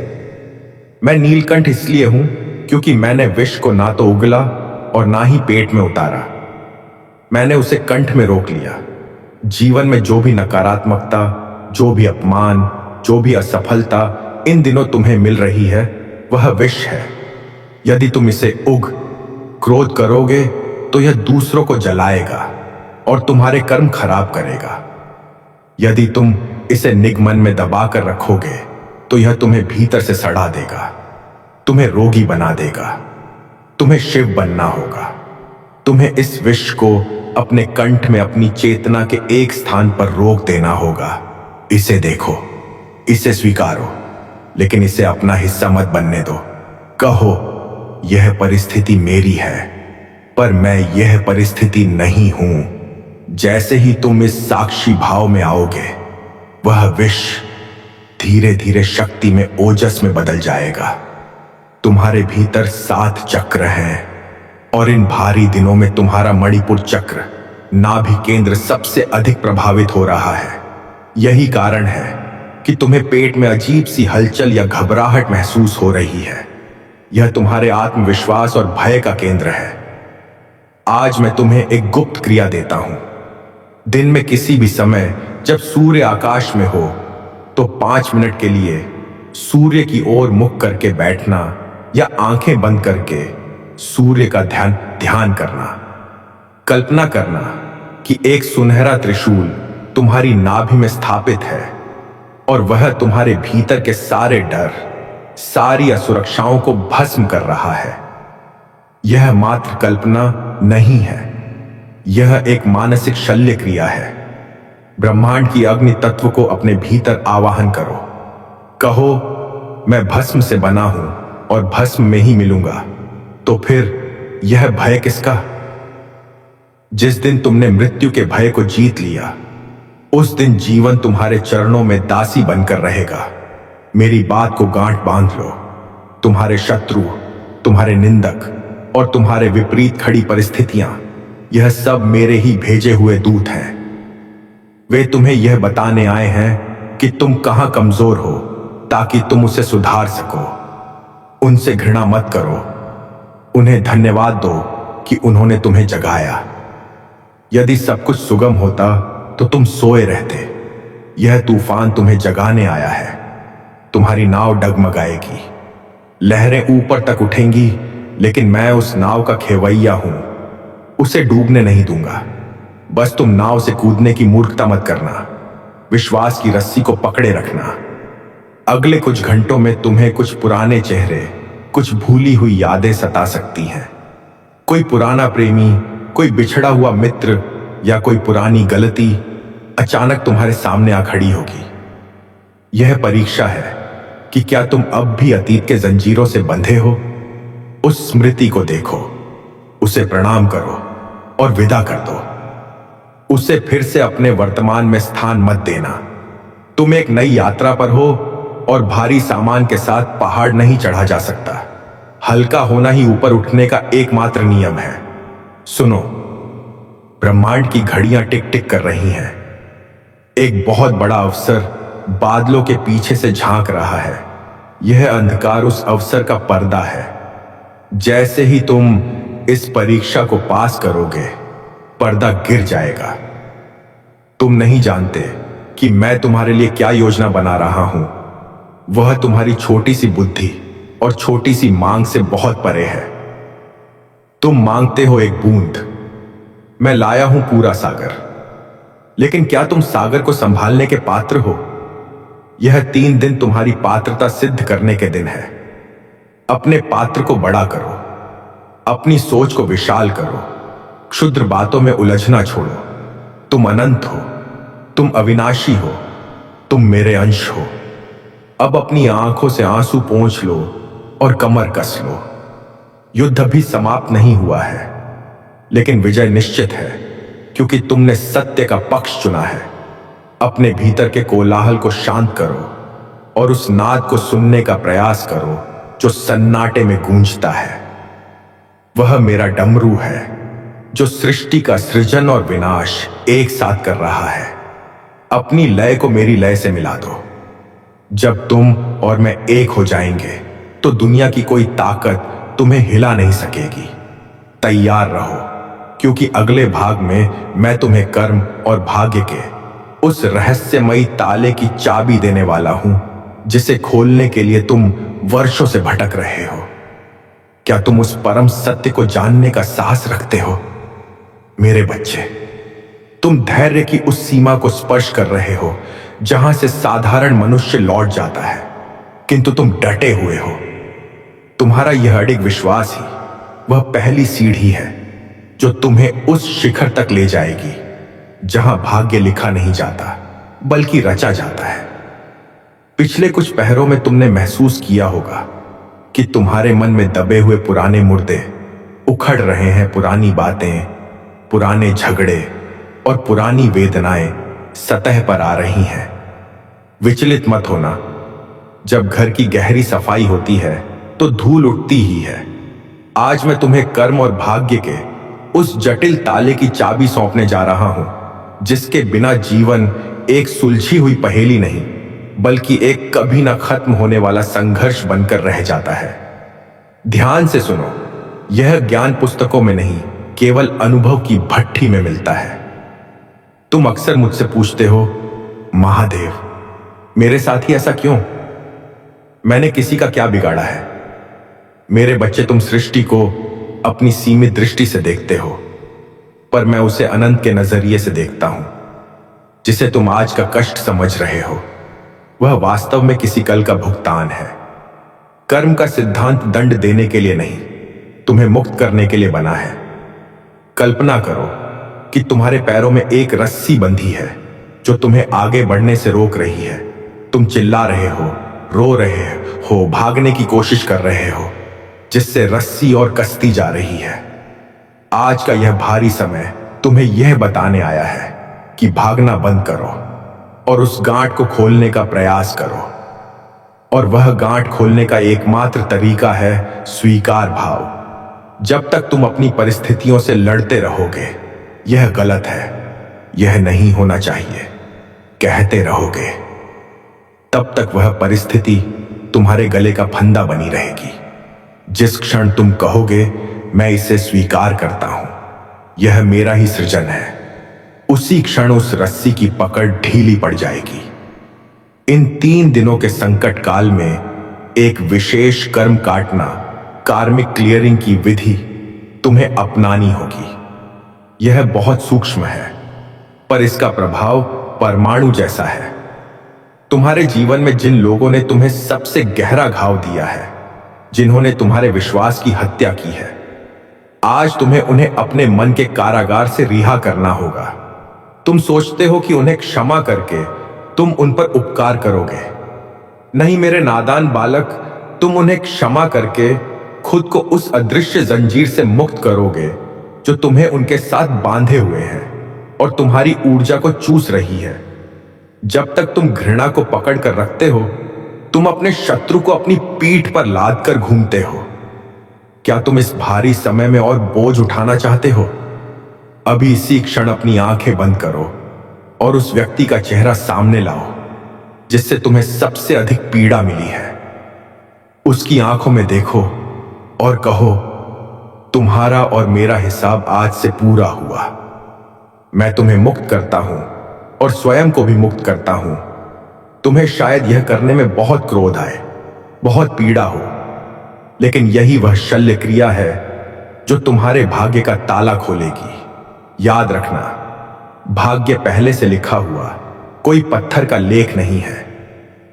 मैं नीलकंठ इसलिए हूं क्योंकि मैंने विष को ना तो उगला और ना ही पेट में उतारा। मैंने उसे कंठ में रोक लिया। जीवन में जो भी नकारात्मकता, जो भी अपमान, जो भी असफलता इन दिनों तुम्हें मिल रही है, वह विष है। यदि तुम इसे क्रोध करोगे तो यह दूसरों को जलाएगा और तुम्हारे कर्म खराब करेगा। यदि तुम इसे निगमन में दबाकर रखोगे तो यह तुम्हें भीतर से सड़ा देगा, तुम्हें रोगी बना देगा। तुम्हें शिव बनना होगा। तुम्हें इस विष को अपने कंठ में अपनी चेतना के एक स्थान पर रोक देना होगा। इसे देखो, इसे स्वीकारो, लेकिन इसे अपना हिस्सा मत बनने दो। कहो, यह परिस्थिति मेरी है, पर मैं यह परिस्थिति नहीं हूं। जैसे ही तुम इस साक्षी भाव में आओगे, वह विष धीरे धीरे शक्ति में, ओजस में बदल जाएगा। तुम्हारे भीतर 7 चक्र हैं और इन भारी दिनों में तुम्हारा मणिपुर चक्र, नाभि केंद्र सबसे अधिक प्रभावित हो रहा है। यही कारण है कि तुम्हें पेट में अजीब सी हलचल या घबराहट महसूस हो रही है। यह तुम्हारे आत्मविश्वास और भय का केंद्र है। आज मैं तुम्हें एक गुप्त क्रिया देता हूं। दिन में किसी भी समय जब सूर्य आकाश में हो तो 5 मिनट के लिए सूर्य की ओर मुख करके बैठना या आंखें बंद करके सूर्य का ध्यान करना। कल्पना करना कि एक सुनहरा त्रिशूल तुम्हारी नाभि में स्थापित है और वह तुम्हारे भीतर के सारे डर, सारी असुरक्षाओं को भस्म कर रहा है। यह मात्र कल्पना नहीं है, यह एक मानसिक शल्य क्रिया है। ब्रह्मांड की अग्नि तत्व को अपने भीतर आवाहन करो। कहो, मैं भस्म से बना हूं और भस्म में ही मिलूंगा। तो फिर यह भय किसका? जिस दिन तुमने मृत्यु के भय को जीत लिया, उस दिन जीवन तुम्हारे चरणों में दासी बनकर रहेगा। मेरी बात को गांठ बांध लो। तुम्हारे शत्रु, तुम्हारे निंदक और तुम्हारे विपरीत खड़ी परिस्थितियां, यह सब मेरे ही भेजे हुए दूत हैं। वे तुम्हें यह बताने आए हैं कि तुम कहां कमजोर हो, ताकि तुम उसे सुधार सको। उनसे घृणा मत करो, उन्हें धन्यवाद दो कि उन्होंने तुम्हें जगाया। यदि सब कुछ सुगम होता तो तुम सोए रहते। यह तूफान तुम्हें जगाने आया है। तुम्हारी नाव डगमगाएगी, लहरें ऊपर तक उठेंगी, लेकिन मैं उस नाव का खेवैया हूं, उसे डूबने नहीं दूंगा। बस तुम नाव से कूदने की मूर्खता मत करना, विश्वास की रस्सी को पकड़े रखना। अगले कुछ घंटों में तुम्हें कुछ पुराने चेहरे, कुछ भूली हुई यादें सता सकती हैं। कोई पुराना प्रेमी, कोई बिछड़ा हुआ मित्र या कोई पुरानी गलती अचानक तुम्हारे सामने आ खड़ी होगी। यह परीक्षा है कि क्या तुम अब भी अतीत के जंजीरों से बंधे हो। उस स्मृति को देखो, उसे प्रणाम करो और विदा कर दो। उसे फिर से अपने वर्तमान में स्थान मत देना। तुम एक नई यात्रा पर हो और भारी सामान के साथ पहाड़ नहीं चढ़ा जा सकता। हल्का होना ही ऊपर उठने का एकमात्र नियम है। सुनो, ब्रह्मांड की घड़ियां टिक टिक कर रही हैं। एक बहुत बड़ा अवसर बादलों के पीछे से झांक रहा है। यह अंधकार उस अवसर का पर्दा है। जैसे ही तुम इस परीक्षा को पास करोगे, पर्दा गिर जाएगा। तुम नहीं जानते कि मैं तुम्हारे लिए क्या योजना बना रहा हूं। वह तुम्हारी छोटी सी बुद्धि और छोटी सी मांग से बहुत परे है। तुम मांगते हो एक बूंद, मैं लाया हूं पूरा सागर। लेकिन क्या तुम सागर को संभालने के पात्र हो? यह 3 दिन तुम्हारी पात्रता सिद्ध करने के दिन है। अपने पात्र को बड़ा करो, अपनी सोच को विशाल करो, क्षुद्र बातों में उलझना छोड़ो। तुम अनंत हो, तुम अविनाशी हो, तुम मेरे अंश हो। अब अपनी आंखों से आंसू पोंछ लो और कमर कस लो। युद्ध अभी समाप्त नहीं हुआ है, लेकिन विजय निश्चित है, क्योंकि तुमने सत्य का पक्ष चुना है। अपने भीतर के कोलाहल को शांत करो और उस नाद को सुनने का प्रयास करो जो सन्नाटे में गूंजता है। वह मेरा डमरू है जो सृष्टि का सृजन और विनाश एक साथ कर रहा है। अपनी लय को मेरी लय से मिला दो। जब तुम और मैं एक हो जाएंगे तो दुनिया की कोई ताकत तुम्हें हिला नहीं सकेगी। तैयार रहो, क्योंकि अगले भाग में मैं तुम्हें कर्म और भाग्य के उस रहस्यमयी ताले की चाबी देने वाला हूं, जिसे खोलने के लिए तुम वर्षों से भटक रहे हो। क्या तुम उस परम सत्य को जानने का साहस रखते हो? मेरे बच्चे, तुम धैर्य की उस सीमा को स्पर्श कर रहे हो जहां से साधारण मनुष्य लौट जाता है, किंतु तुम डटे हुए हो। तुम्हारा यह अडिग विश्वास ही वह पहली सीढ़ी है जो तुम्हें उस शिखर तक ले जाएगी जहां भाग्य लिखा नहीं जाता, बल्कि रचा जाता है। पिछले कुछ पहरों में तुमने महसूस किया होगा कि तुम्हारे मन में दबे हुए पुराने मुर्दे उखड़ रहे हैं। पुरानी बातें, पुराने झगड़े और पुरानी वेदनाएं सतह पर आ रही हैं। विचलित मत होना। जब घर की गहरी सफाई होती है तो धूल उठती ही है। आज मैं तुम्हें कर्म और भाग्य के उस जटिल ताले की चाबी सौंपने जा रहा हूं, जिसके बिना जीवन एक सुलझी हुई पहेली नहीं, बल्कि एक कभी ना खत्म होने वाला संघर्ष बनकर रह जाता है। ध्यान से सुनो, यह ज्ञान पुस्तकों में नहीं, केवल अनुभव की भट्ठी में मिलता है। तुम अक्सर मुझसे पूछते हो, महादेव, मेरे साथ ही ऐसा क्यों? मैंने किसी का क्या बिगाड़ा है? मेरे बच्चे, तुम सृष्टि को अपनी सीमित दृष्टि से देखते हो, पर मैं उसे अनंत के नजरिए से देखता हूं। जिसे तुम आज का कष्ट समझ रहे हो, वह वास्तव में किसी कल का भुगतान है। कर्म का सिद्धांत दंड देने के लिए नहीं, तुम्हें मुक्त करने के लिए बना है। कल्पना करो कि तुम्हारे पैरों में एक रस्सी बंधी है जो तुम्हें आगे बढ़ने से रोक रही है। तुम चिल्ला रहे हो, रो रहे हो, भागने की कोशिश कर रहे हो, जिससे रस्सी और कसती जा रही है। आज का यह भारी समय तुम्हें यह बताने आया है कि भागना बंद करो और उस गांठ को खोलने का प्रयास करो। और वह गांठ खोलने का एकमात्र तरीका है स्वीकार भाव। जब तक तुम अपनी परिस्थितियों से लड़ते रहोगे, यह गलत है, यह नहीं होना चाहिए, कहते रहोगे, तब तक वह परिस्थिति तुम्हारे गले का फंदा बनी रहेगी। जिस क्षण तुम कहोगे, मैं इसे स्वीकार करता हूं, यह मेरा ही सृजन है, उसी क्षण उस रस्सी की पकड़ ढीली पड़ जाएगी। इन 3 दिनों के संकट काल में एक विशेष कर्म काटना कार्मिक क्लियरिंग की विधि तुम्हें अपनानी होगी। यह बहुत सूक्ष्म है, पर इसका प्रभाव परमाणु जैसा है। तुम्हारे जीवन में जिन लोगों ने तुम्हें सबसे गहरा घाव दिया है, जिन्होंने तुम्हारे विश्वास की हत्या की है, आज तुम्हें उन्हें अपने मन के कारागार से रिहा करना होगा। तुम सोचते हो कि उन्हें क्षमा करके तुम उन पर उपकार करोगे। नहीं मेरे नादान बालक, तुम उन्हें क्षमा करके खुद को उस अदृश्य जंजीर से मुक्त करोगे जो तुम्हें उनके साथ बांधे हुए है और तुम्हारी ऊर्जा को चूस रही है। जब तक तुम घृणा को पकड़ कर रखते हो, तुम अपने शत्रु को अपनी पीठ पर लाद कर घूमते हो। क्या तुम इस भारी समय में और बोझ उठाना चाहते हो? अभी इसी क्षण अपनी आंखें बंद करो और उस व्यक्ति का चेहरा सामने लाओ जिससे तुम्हें सबसे अधिक पीड़ा मिली है। उसकी आंखों में देखो और कहो, तुम्हारा और मेरा हिसाब आज से पूरा हुआ। मैं तुम्हें मुक्त करता हूं और स्वयं को भी मुक्त करता हूं। तुम्हें शायद यह करने में बहुत क्रोध आए, बहुत पीड़ा हो, लेकिन यही वह शल्य क्रिया है जो तुम्हारे भाग्य का ताला खोलेगी। याद रखना, भाग्य पहले से लिखा हुआ कोई पत्थर का लेख नहीं है।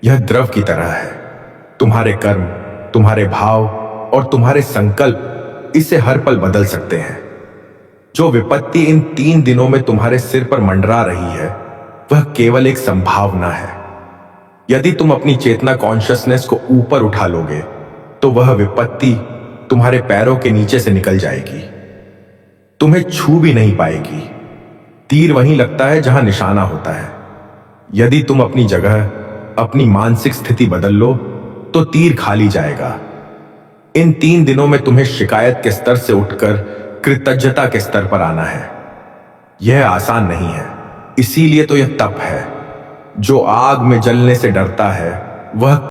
यह द्रव की तरह है। तुम्हारे कर्म, तुम्हारे भाव और तुम्हारे संकल्प इसे हर पल बदल सकते हैं। जो विपत्ति इन 3 दिनों में तुम्हारे सिर पर मंडरा रही है, वह केवल एक संभावना है। यदि तुम अपनी चेतना कॉन्शियसनेस को ऊपर उठा लोगे तो वह विपत्ति तुम्हारे पैरों के नीचे से निकल जाएगी, तुम्हें छू भी नहीं पाएगी। तीर वहीं लगता है जहां निशाना होता है। यदि तुम अपनी जगह, अपनी मानसिक स्थिति बदल लो तो तीर खाली जाएगा। इन 3 दिनों में तुम्हें शिकायत के स्तर से उठकर कृतज्ञता के स्तर पर आना है। यह आसान नहीं है, इसीलिए तो यह तप है। जो आग में जलने से डरता है वह